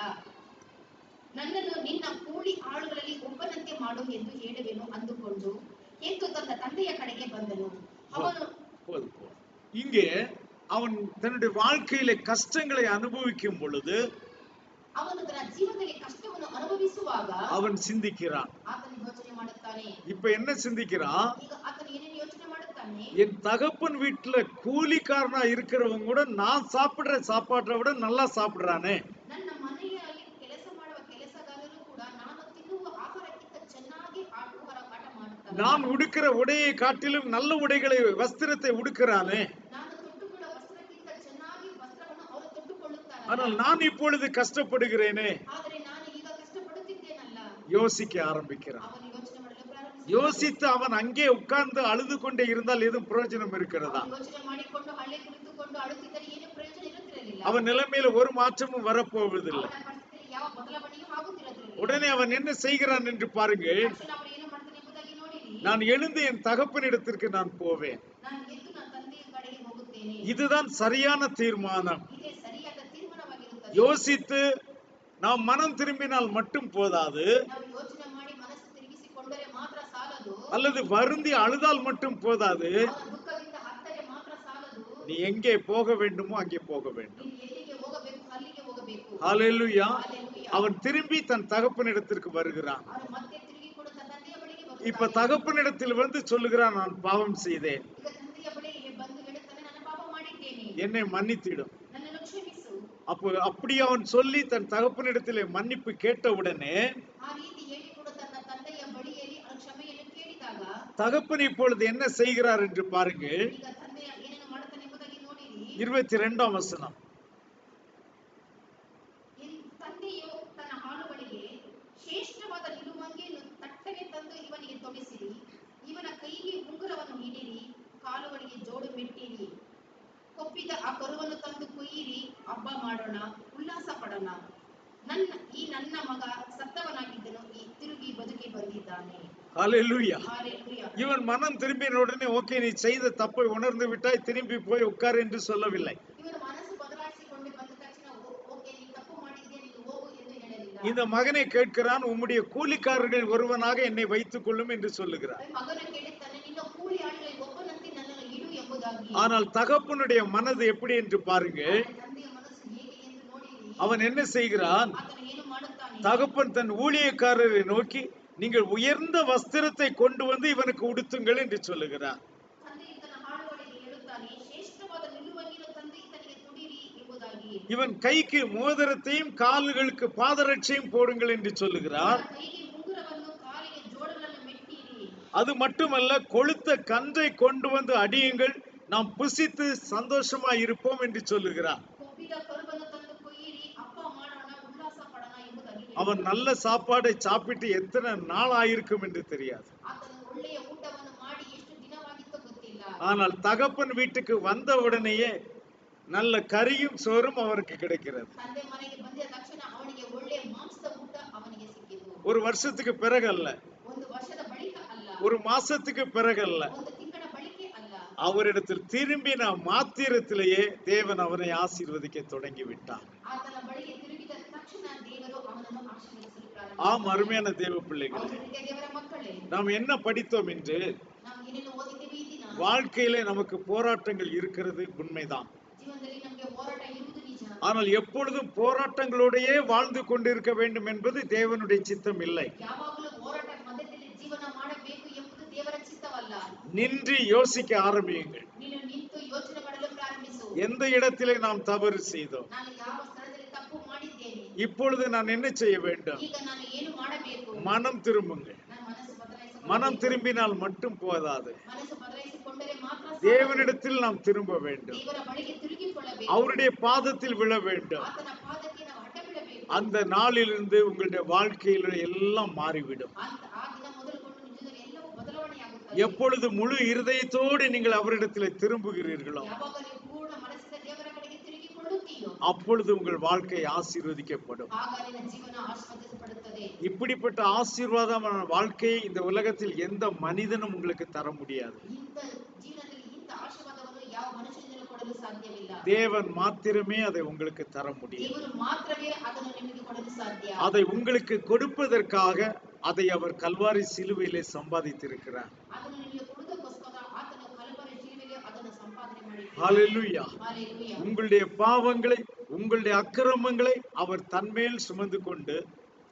S2: ನನ್ನನ್ನು ನಿನ್ನ ಕೂಲಿ ಆಳುಗಳಲ್ಲಿ ಒಬ್ಬನಂತೆ ಮಾಡು ಎಂದು ಹೇಳುವೆನು ಅಂದುಕೊಂಡು ಎದ್ದು ತನ್ನ ತಂದೆಯ ಕಡೆಗೆ ಬಂದನು. ಅವನು
S1: இங்கே அவன் தன்னுடைய வாழ்க்கையிலே கஷ்டங்களை அனுபவிக்கும் பொழுது
S2: ಅವನು ತನ್ನ ಜೀವನದಲ್ಲಿ ಕಷ್ಟವನ್ನು ಅನುಭವಿಸುವಾಗ
S1: அவன் சிந்திக்கிறான்.
S2: ಆತನು ಯೋಚನೆ ಮಾಡುತ್ತಾನೆ.
S1: இப்ப என்ன சிந்திக்கிறான்?
S2: ಈಗ ಆತನು ಏನೇನು ಯೋಚನೆ ಮಾಡುತ್ತಾನೆ?
S1: என் தகப்பன் வீட்டுல கூலிக்காரனா இருக்கிறவங்க கூட நான் சாப்பிடுற சாப்பாட்டை விட நல்லா சாப்பிடுறானே.
S2: ನನ್ನ ಮನೆಯಲ್ಲಿ ಕೆಲಸ ಮಾಡುವ ಕೆಲಸಗಾರರು ಕೂಡ ನಾನು ತಿನ್ನುವ ಆಹಾರಕ್ಕಿಂತ ಚೆನ್ನಾಗಿ ಆಟ ಮಾಡುತ್ತಾರೆ.
S1: நான் உடுக்கிற உடையை காட்டிலும் நல்ல உடைகளை வஸ்திரத்தை உடுக்கிறானே.
S2: ನಾನು ತೊಟ್ಟುಕೊಳ್ಳುವ ವಸ್ತ್ರಕ್ಕಿಂತ ಚೆನ್ನಾಗಿ ವಸ್ತ್ರವನ್ನು ಅವರು ತೊಟ್ಟುಕೊಳ್ಳುತ್ತಾರೆ.
S1: ஆனால் நான் இப்பொழுது கஷ்டப்படுகிறேனே.
S2: ಆದರೆ ನಾನು ಈಗ ಕಷ್ಟಪಡುತ್ತಿದ್ದೇನಲ್ಲ.
S1: யோசிக்க ஆரம்பிக்கிறான்.
S2: ಅವನು ಯೋಚನೆ ಮಾಡಲು ಪ್ರಾರಂಭಿಸಿದ.
S1: யோசித்து அவன் அங்கே உட்கார்ந்து அழுது கொண்டே இருந்தால் எதுவும் பிரயோஜனம் இருக்கிறதா?
S2: ಯೋಚನೆ ಮಾಡಿಕೊಂಡು ಹಳ್ಳಿ ಕುಳಿತುಕೊಂಡು ಅಳುತ್ತಿದ್ದರೆ ಏನು ಪ್ರಯೋಜನ ಇರುತ್ತಿರಲಿಲ್ಲ.
S1: அவன் நிலைமையில ஒரு மாற்றமும் வரப்போவதில்லை.
S2: ಅವನ ಪರಿಸ್ಥಿತಿಯಲ್ಲಿ ಯಾವ ಬದಲಾವಣೆಯೂ ಆಗುತ್ತಿರಲಿಲ್ಲ.
S1: உடனே அவன் என்ன செய்கிறான் என்று பாருங்கள்.
S2: ತಕ್ಷಣ ಅವನು ಏನು ಮಾಡ್ತಾನೆ ಎಂಬುದಾಗಿ ನೋಡಿರಿ.
S1: நான் எழுந்து என் தகப்பனிடத்திற்கு நான் போவேன்.
S2: ನಾನು ಎದ್ದು ನನ್ನ ತಂದೆಯ ಕಡೆಗೆ ಹೋಗುತ್ತೇನೆ.
S1: இதுதான் சரியான தீர்மானம்.
S2: ಇದೇ ಸರಿಯಾದ ತೀರ್ಮಾನವಾಗಿರುತ್ತದೆ.
S1: யோசித்து நாம் மனம் திரும்பினால் மட்டும் போதாது.
S2: ನಾವು ಯೋಚನೆ ಮಾಡಿ ಮನಸ್ಸು ತಿರುಗಿಸಿಕೊಂಡರೆ ಮಾತ್ರ ಸಾಲದು.
S1: அல்லது வருந்தி அழுதால் மட்டும் போதாது.
S2: ಅವನ ದುಃಖದಿಂದ ಹತ್ತರೆ ಮಾತ್ರ ಸಾಲದು.
S1: நீ எங்கே போக வேண்டுமோ அங்கே போக வேண்டும்.
S2: ನೀನು ಎಲ್ಲಿಗೆ ಹೋಗಬೇಕು ಅಲ್ಲಿಗೆ ಹೋಗಬೇಕು.
S1: ஹல்லேலூயா.
S2: ಹಲ್ಲೆಲೂಯಾ.
S1: அவன் திரும்பி தன் தகப்பனிடத்திற்கு வருகிறான்.
S2: ಅವನು ಮತ್ತೆ ತಿರುಗಿ ಕೂಡ ತನ್ನ ತಂದೆಯ ಬಳಿಗೆ
S1: இப்ப
S2: ಬರುತ್ತಾನೆ.
S1: தகப்பனிடத்தில் வந்து சொல்லுகிறான், நான் பாவம் செய்தேன்,
S2: ಈಗ ತಂದೆಯ ಬಳಿಗೆ ಬಂದು ಹೇಳುತ್ತಾನೆ, ನಾನು ಪಾಪ ಮಾಡಿದ್ದೇನೆ,
S1: என்னை மன்னித்திடும்.
S2: ನನ್ನನ್ನು ಕ್ಷಮಿಸು.
S1: அப்படி அவன் சொல்லி தன் தகப்பனிடத்திலே மன்னிப்பு கேட்டவுடனே
S2: ಆ ರೀತಿ ಹೇಳಿ ಕೂಡ ತನ್ನ ತಂದೆಯ ಬಳಿಯಲ್ಲಿ ಅವನು ಕ್ಷಮೆಯನ್ನು ಕೇಳಿದಾಗ
S1: தகப்பன் இப்பொழுது என்ன செய்கிறார் என்று பாருங்கள்.
S2: ಈಗ ತಂದೆಯ ಏನೇನು ಮಾಡುತ್ತಾನೆ ಎಂಬುದಾಗಿ ನೋಡಿರಿ.
S1: 22ஆம் வசனம்.
S2: ತಂದೆಯು ತನ್ನ ಆಳುಗಳಿಗೆ ಶ್ರೇಷ್ಠವಾದ ನಿಲುವಂಗಿಯನ್ನು ತಟ್ಟನೆ ತಂದು ಇವನಿಗೆ ತೊಡಿಸಿರಿ, ಇವನ ಕೈಗೆ ಉಂಗುರವನ್ನು ಹಿಡಿರಿ, ಕಾಲುಗಳಿಗೆ ಜೋಡು ಮೆಟ್ಟಿರಿ, ಕೊಪ್ಪಿದ ಆ ಕರುವನ್ನು ತಂದು ಕೊಯ್ಯಿರಿ, ಹಬ್ಬ ಮಾಡೋಣ, ಉಲ್ಲಾಸ ಪಡೋಣ. ನನ್ನ ಮಗ ಸತ್ತವನಾಗಿದ್ದನು, ಈ ತಿರುಗಿ ಬದುಕಿ ಬಂದಿದ್ದಾನೆ.
S1: ஹல்லேலூயா.
S2: ஹல்லேலூயா.
S1: இவன் மனம் திரும்பின உடனே, ஓகே நீ செய்த தப்பை உணர்ந்து விட்டாய், திரும்பி போய் உட்கார் என்று சொல்லவில்லை.
S2: ಇವನ ಮನಸ್ಸು ಬದಲಾಯಿಸಿಕೊಂಡು ಬಂದ ತಕ್ಷಣ, ಓಕೆ ನೀನು ತಪ್ಪು ಮಾಡಿದ್ಯಾ, ನೀನು ಹೋಗು ಎಂದು ಹೇಳಲಿಲ್ಲ.
S1: இந்த மகனை கேட்கிறான், உம்முடைய கூலிக்காரர்கள் ஒருவனாக என்னை வைத்துக் கொள்ளும் என்று சொல்லுகிறார்.
S2: ಮಗನು ಕೇಳುತ್ತಾನೆ, ನಿನ್ನ ಕೂಲಿ ಆಳುಗಳಲ್ಲಿ ಒಬ್ಬನಂತೆ ನನ್ನನ್ನು ಇಡು ಎಂಬುದಾಗಿ.
S1: ஆனால் தகப்பனுடைய மனது எப்படி என்று பாருங்க.
S2: ತಂದೆಯ ಮನಸ್ಸು ಹೇಗೆ ಎಂದು ನೋಡಿರಿ.
S1: அவன் என்ன செய்கிறான்?
S2: ಆತನು ಏನು ಮಾಡುತ್ತಾನೆ?
S1: தகப்பன் தன் ஊழியக்காரரை நோக்கி, நீங்கள் உயர்ந்த வஸ்திரத்தை கொண்டு வந்து இவனுக்கு உடுத்துங்கள் என்று சொல்லுகிறார்.
S2: ತಂದೆಯು ತನ್ನ ಆಳುಗಳಿಗೆ ಹೇಳುತ್ತಾನೆ, ಶ್ರೇಷ್ಠವಾದ ನಿಲುವಂಗಿಯನ್ನು ತಂದು ಈತನಿಗೆ ತೊಡಿರಿ ಎಂಬುದಾಗಿ.
S1: இவன் கைக்கு மோதிரத்தையும் கால்களுக்கு பாதரட்சையும் போடுங்கள் என்று சொல்லுகிறார்.
S2: ಕೈಗೆ ಉಂಗುರವನ್ನು, ಕಾಲಿಗೆ ಜೋಡುಗಳನ್ನು ಮೆಟ್ಟಿರಿ.
S1: அது மட்டுமல்ல, கொழுத்த கன்றை கொண்டு வந்து அடியுங்கள், நாம் புசித்து சந்தோஷமா இருப்போம் என்று சொல்லுகிறார்.
S2: ಕೊಬ್ಬಿದ ಕರುವನ್ನು ತಂದು ಕೊಯ್ಯಿರಿ, ಹಬ್ಬ ಮಾಡೋಣ, ಉಲ್ಲಾಸ ಪಡೋಣ ಎಂಬುದಾಗಿ
S1: அவன்
S2: ಹೇಳಿದನು.
S1: நல்ல சாப்பாடை சாப்பிட்டு எத்தனை நாள் ஆயிருக்கும் என்று தெரியாது.
S2: ಆತನು ಒಳ್ಳೆಯ ಊಟವನ್ನು ಮಾಡಿ ಎಷ್ಟು ದಿನವಾಗಿತ್ತೋ ಗೊತ್ತಿಲ್ಲ.
S1: ஆனால் தகப்பன் வீட்டுக்கு வந்த உடனேயே நல்ல கறியும் சோறும் அவருக்கு கிடைக்கிறது.
S2: ತಂದೆ ಮನೆಗೆ ಬಂದ ತಕ್ಷಣ ಅವನಿಗೆ ಒಳ್ಳೆಯ ಮಾಂಸದ ಊಟ ಅವನಿಗೆ ಸಿಕ್ಕಿತು.
S1: ஒரு வருஷத்துக்கு பிறகு அல்ல,
S2: ಒಂದು ವರ್ಷದ ಬಳಿಕ ಅಲ್ಲ,
S1: ஒரு மாசத்துக்கு பிறகு அல்ல,
S2: ಒಂದು ತಿಂಗಳ ಬಳಿಕೆ ಅಲ್ಲ,
S1: அவரிடத்தில் திரும்பின மாத்திரத்திலேயே தேவன் அவனை ஆசீர்வதிக்க தொடங்கி விட்டார்.
S2: ಆತನ ಬಳಿಗೆ ತಿರುಗಿದ ತಕ್ಷಣ ದೇವರು ಅವನನ್ನು ಆಶೀರ್ವದಿಸಲು
S1: ஆம்,
S2: ಪ್ರಾರಂಭಿಸಿದರು.
S1: அருமையான தேவ பிள்ளைகளே,
S2: ಹೌದು ಪ್ರೀತಿಯ ದೇವರ ಮಕ್ಕಳೇ,
S1: நாம் என்ன படித்தோம் என்று?
S2: ನಾವು ಏನೇನು ಓದಿದ್ದೇವೆ ಈ ದಿನ?
S1: வாழ்க்கையிலே நமக்கு போராட்டங்கள் இருக்கிறது, உண்மைதான்.
S2: ಜೀವನದಲ್ಲಿ ನಮಗೆ ಹೋರಾಟ ಇರುವುದು ನಿಜ.
S1: ஆனால் எப்பொழுதும் போராட்டங்களோடையே வாழ்ந்து கொண்டிருக்க வேண்டும் என்பது தேவனுடைய சித்தம் இல்லை.
S2: ಯಾವಾಗಲೂ ಹೋರಾಟದ ಮಧ್ಯದಲ್ಲಿ ಜೀವನ ಮಾಡಬೇಕು ಎಂಬುದು ದೇವರ ಚಿತ್ತವಲ್ಲ.
S1: நின்று யோசிக்க ஆரம்பியுங்கள்.
S2: ನೀನು ನಿಂತು ಯೋಚನೆ ಮಾಡಲು ಪ್ರಾರಂಭಿಸು.
S1: எந்த இடத்திலே நாம் தவறு செய்தோம்?
S2: ನಾನು ಯಾವ ಸ್ಥಳದಲ್ಲಿ ತಪ್ಪು ಮಾಡಿದ್ದೇನೆ?
S1: இப்பொழுது நான் என்ன செய்ய வேண்டும்?
S2: ಈಗ ನಾನು ಏನು ಮಾಡಬೇಕು?
S1: மனம் திரும்புங்கள்.
S2: ನಾನು ಮನಸ್ಸು ಬದಲಾಯಿಸಬೇಕು.
S1: மனம் திரும்பினால் மட்டும் போதாது,
S2: ಮನಸ್ಸು ಬದಲಾಯಿಸಿಕೊಂಡರೆ ಮಾತ್ರ ಸಾಲದು.
S1: தேவனிடத்தில் நாம் திரும்ப வேண்டும்.
S2: ದೇವರ ಬಳಿಗೆ ತಿರುಗಿಕೊಳ್ಳಬೇಕು.
S1: அவருடைய பாதத்தில் விழ வேண்டும்.
S2: ಆತನ ಪಾದಕ್ಕೆ ನಾವು ಅಡ್ಡ ಬೀಳಬೇಕು.
S1: அந்த நாளிலிருந்து உங்களுடைய வாழ்க்கையில எல்லாம் மாறிவிடும்.
S2: ಆ ದಿನ ಮೊದಲುಗೊಂಡು ನಿಜದಲ್ಲಿ ಎಲ್ಲವೂ ಬದಲಾವಣೆಯಾಗುತ್ತದೆ.
S1: எப்பொழுது முழு இருதயத்தோடு நீங்கள் அவரிடத்தில் திரும்புகிறீர்களோ,
S2: ಯಾವಾಗ ನೀವು ಪೂರ್ಣ ಮನಸ್ಸಿನ ದೇವರ ಕಡೆಗೆ ತಿರುಗಿಕೊಳ್ಳುತ್ತೀಯೋ,
S1: அப்பொழுது உங்கள் வாழ்க்கை ஆசீர்வதிக்கப்படும்.
S2: ಆಗ ನಿನ್ನ ಜೀವನ ಆಶೀರ್ವದಿಸಲ್ಪಡುತ್ತದೆ.
S1: இப்படிப்பட்ட ஆசீர்வாதமான வாழ்க்கையை இந்த உலகத்தில் எந்த மனிதனும் உங்களுக்கு தர முடியாது.
S2: ಇಂಥ ಜೀವನದಲ್ಲಿ ಇಂಥ ಆಶೀರ್ವಾದವನ್ನು ಯಾವ ಮನುಷ್ಯನಿಂದಲೂ ಕೊಡಲು ಸಾಧ್ಯವಿಲ್ಲ.
S1: தேவன் மாத்திரமே அதை உங்களுக்கு தர முடியும்.
S2: ದೇವರು ಮಾತ್ರವೇ ಅದನ್ನು ನಿಮಗೆ ಕೊಡಲು ಸಾಧ್ಯ.
S1: அதை உங்களுக்கு கொடுப்பதற்காக அதை அவர் கல்வாரி சிலுவையிலே சம்பாதித்திருக்கிறார்.
S2: ಅದನ್ನು ನಿಮಗೆ ಕೊಡುವುದಕ್ಕೋಸ್ಕರ ಆತನು ಕಲ್ವರಿ ಶಿಲುಬೆಯಲ್ಲಿ ಅದನ್ನು ಸಂಪಾದನೆ ಮಾಡಿದ್ದಾನೆ.
S1: ஹalleluya.
S2: ಹಲ್ಲೆಲೂಯಾ.
S1: உங்களுடைய பாவங்களை, உங்களுடைய அக்கிரமங்களை அவர் தன்மேல் சுமந்து கொண்டு,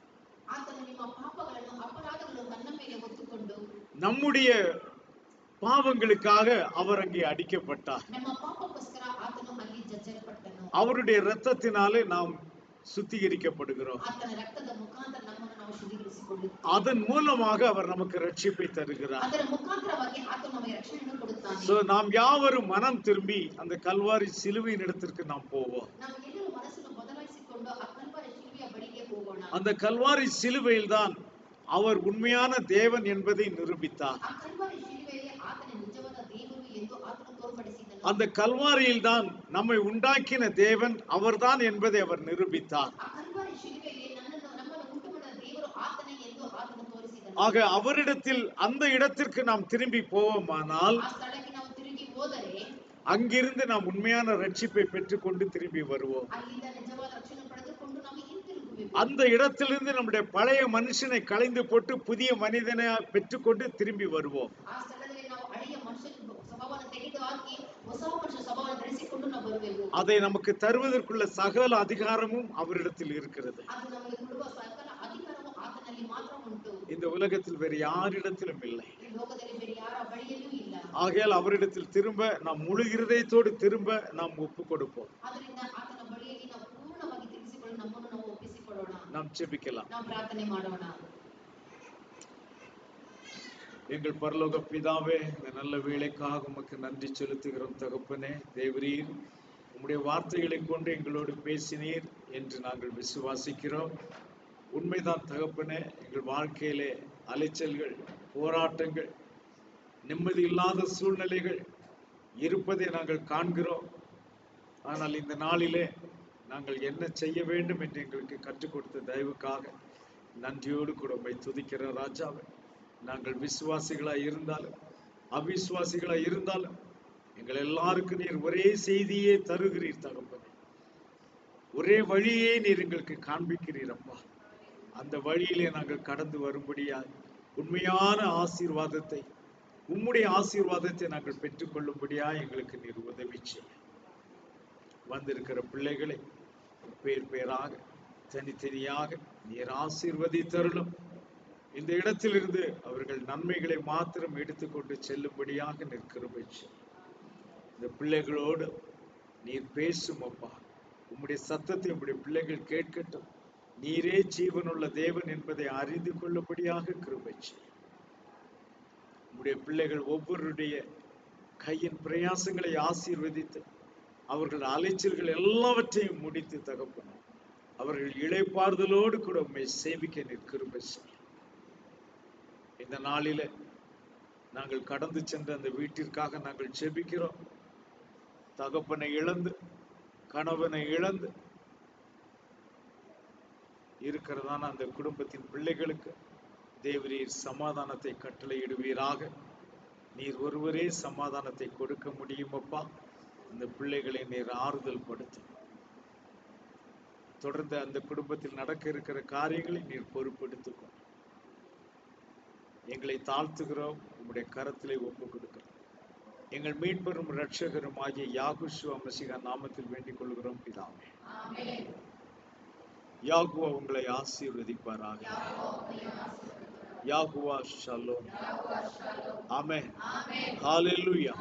S2: ಆತನು ನಿಮ್ಮ ಪಾಪಗಳನ್ನು ಅಪರಾಧಗಳನ್ನು ತನ್ನ ಮೇಲೆ ಹೊತ್ತುಕೊಂಡು,
S1: நம்முடைய பாவங்களுக்காக அவர் அங்கே அடிக்கப்பட்டார்.
S2: ನಮ್ಮ ಪಾಪಕ್ಕೋಸ್ಕರ ಆತನು ಅಲ್ಲಿ ಜಜ್ಜಲ್ಪಟ್ಟನು.
S1: அவருடைய இரத்தத்தினாலே நாம் சுத்திகரிக்கப்படுகிறோம்.
S2: ಆತನ ರಕ್ತದ ಮುಖಾಂತರ ನಮ್ಮನ್ನು ನಾವು ಶುದ್ಧೀಕರಿಸಿಕೊಳ್ಳುತ್ತೇವೆ.
S1: அதன் மூலமாக அவர் நமக்கு ரட்சிப்பை தருகிறார்.
S2: ಅದರ ಮುಖಾಂತರವಾಗಿ ಆತನು ನಮಗೆ ರಕ್ಷಣೆಯನ್ನು ಕೊಡುತ್ತಾನೆ.
S1: சோ நாம் யாவரும் மனம் திரும்பி அந்த கல்வாரி சிலுவையின் இடத்திற்கு நாம் போவோம்.
S2: ನಾವು ಎಲ್ಲರೂ ಮನಸ್ಸನ್ನು ಬದಲಾಯಿಸಿಕೊಂಡು ಆ ಕಲ್ವರಿ ಶಿಲುಬೆಯ ಬಳಿಗೆ ಹೋಗೋಣ.
S1: அந்த கல்வாரி சிலுவையில் தான் அவர் உண்மையான தேவன் என்பதை நிரூபித்தார்.
S2: ಆ ಕಲ್ವರಿ ಶಿಲುಬೆಯಲ್ಲಿ ಆತನ ನಿಜವಾದ ದೇವರು ಎಂದು ಆತನು ತೋರ್ಪಡಿಸಿದನು.
S1: அந்த கல்வாரியில் தான் நம்மை உண்டாக்கின தேவன் அவர்தான் என்பதை அவர் நிரூபித்தார்.
S2: ಆ ಕಲ್ವರಿ ಶಿಲುಬೆಯಲ್ಲಿ ನಮ್ಮನ್ನು ಉಂಟು ಮಾಡಿದ ದೇವರು ಆತನೇ ಎಂದು ಆತನು ತೋರಿಸಿದನು.
S1: ஆக அவரிடத்தில் அந்த இடத்திற்கு நாம் திரும்பி போவோமானால்,
S2: ಆ ಸ್ಥಳಕ್ಕೆ ನಾವು ತಿರುಗಿ ಹೋದರೆ
S1: அங்கிருந்து நாம் உண்மையான ரட்சிப்பை பெற்றுக்கொண்டு திரும்பி வருவோம்.
S2: ಅಲ್ಲಿಂದ ನಿಜವಾದ ರಕ್ಷಣೆ ಪಡೆದುಕೊಂಡು ನಾವು ಹಿಂತಿರುಗಬೇಕು.
S1: அந்த இடத்திலிருந்து நம்முடைய பழைய மனுஷனை களைந்து போட்டு புதிய மனிதனை பெற்றுக்கொண்டு திரும்பி வருவோம்.
S2: ಆ ಸ್ಥಳದಲ್ಲಿ ನಾವು ಹಳೆಯ ಮನುಷ್ಯನ ಸ್ವಭಾವವನ್ನು ತೆಗೆದುಹಾಕಿ ಹೊಸ ಮನುಷ್ಯ ಸ್ವಭಾವವನ್ನು ಧರಿಸಿಕೊಂಡು ನಾವು ಬರಬೇಕು.
S1: அதை நமக்கு தருவதற்குள்ள சகல அதிகாரமும் அவரிடத்தில் இருக்கிறது.
S2: ಅದು ನಮಗೆ ಕೊಡುವ ಸಕಲ ಅಧಿಕಾರವು ಆತನಲ್ಲಿ ಮಾತ್ರ ಉಂಟು.
S1: இந்த உலகத்தில் வேறு யாரிடத்திலும் இல்லை.
S2: ಈ ಲೋಕದಲ್ಲಿ ಬೇರೆ ಯಾರ ಬಳಿಯಲ್ಲೂ ಇಲ್ಲ.
S1: ஆகையால் அவரிடத்தில் திரும்ப நாம் முழு இருதயத்தோடு திரும்ப நாம் ஒப்பு கொடுப்போம்.
S2: ಆದ್ದರಿಂದ ಆತನ ಬಳಿಯಲ್ಲಿ ನಾವು ಪೂರ್ಣವಾಗಿ ತಿಳಿಸಿಕೊಂಡು ನಮ್ಮನ್ನು ನಾವು ಒಪ್ಪಿಸಿಕೊಳ್ಳೋಣ.
S1: நாம் ஜெபிக்கலாம்.
S2: ನಾವು ಪ್ರಾರ್ಥನೆ ಮಾಡೋಣ.
S1: எங்கள் பரலோக பிதாவே, இந்த நல்ல வேளைக்காக உமக்கு நன்றி செலுத்துகிறோம் தகப்பனே. தேவரீர் உம்முடைய வார்த்தைகளை கொண்டு எங்களோடு பேசினீர் என்று நாங்கள் விசுவாசிக்கிறோம். உண்மைதான் தகப்பனே, எங்கள் வாழ்க்கையிலே அலைச்சல்கள், போராட்டங்கள், நிம்மதி இல்லாத சூழ்நிலைகள் இருப்பதை நாங்கள் காண்கிறோம். ஆனால் இந்த நாளிலே நாங்கள் என்ன செய்ய வேண்டும் என்று எங்களுக்கு கற்றுக் கொடுத்த தயவுக்காக நன்றியோடு கூட உம்மை துதிக்கிற ராஜாவே. நாங்கள் விசுவாசிகளாய் இருந்தாலும் அவிசுவாசிகளாய் இருந்தாலும் எங்கள் எல்லாருக்கும் நீர் ஒரே செய்தியே தருகிறீர் தகப்பனே. ஒரே வழியே நீர் எங்களுக்கு காண்பிக்கிறீர் அப்பா. அந்த வழியிலே நாங்கள் கடந்து வரும்படியாய் உண்மையான ஆசீர்வாதத்தை, உம்முடைய ஆசீர்வாதத்தை நாங்கள் பெற்றுக்கொள்ளும்படியாய் எங்களுக்கு நீர் உதவி செய்ய. வந்திருக்கிற பிள்ளைகளை பேர் பேராக தனித்தனியாக நீர் ஆசீர்வதித்தருளும். இந்த இடத்திலிருந்து அவர்கள் நன்மைகளை மாத்திரம் எடுத்துக்கொண்டு செல்லும்படியாக நிற்கிருபை செய்யும். இந்த பிள்ளைகளோடு நீர் பேசும் அப்பா. உம்முடைய சத்தத்தை உம்முடைய பிள்ளைகள் கேட்கட்டும். நீரே ஜீவனுள்ள தேவன் என்பதை அறிந்து கொள்ளும்படியாக கிருபை செய்யும். உடைய பிள்ளைகள் ஒவ்வொருடைய கையின் பிரயாசங்களை ஆசீர்வதித்து அவர்கள் அலைச்சல்கள் எல்லாவற்றையும் முடித்து தகப்பன அவர்கள் இளைப்பாறுதலோடு கூட உண்மை சேவிக்க நிற்கிருமை செய்யும். இந்த நாளில நாங்கள் கடந்து சென்ற அந்த வீட்டிற்காக நாங்கள் ஜெபிக்கிறோம். தகப்பனை இழந்து கணவனை இழந்து இருக்கிறதான அந்த குடும்பத்தின் பிள்ளைகளுக்கு தேவரீர் சமாதானத்தை கட்டளையிடுவீராக. நீர் ஒருவரே சமாதானத்தை கொடுக்க முடியும் அப்பா. அந்த பிள்ளைகளை நீர் ஆறுதல் படுத்தும். தொடர்ந்து அந்த குடும்பத்தில் நடக்க இருக்கிற காரியங்களை நீர் பொறுப்பெடுத்துக்கொள். எங்களை தாழ்த்துகிறோம், உங்களுடைய கரத்திலே ஒப்பு கொடுக்கிறோம். எங்கள் மீட்பெரும் இரட்சகரும் ஆகிய யாகுஷுவா மசீஹா நாமத்தில் வேண்டிக் கொள்கிறோம் பிதாவே. யாகுவா உங்களை ஆசீர்வதிப்பாராக. யாகுவா ஷலோம். ஆமென். ஹல்லேலூயா.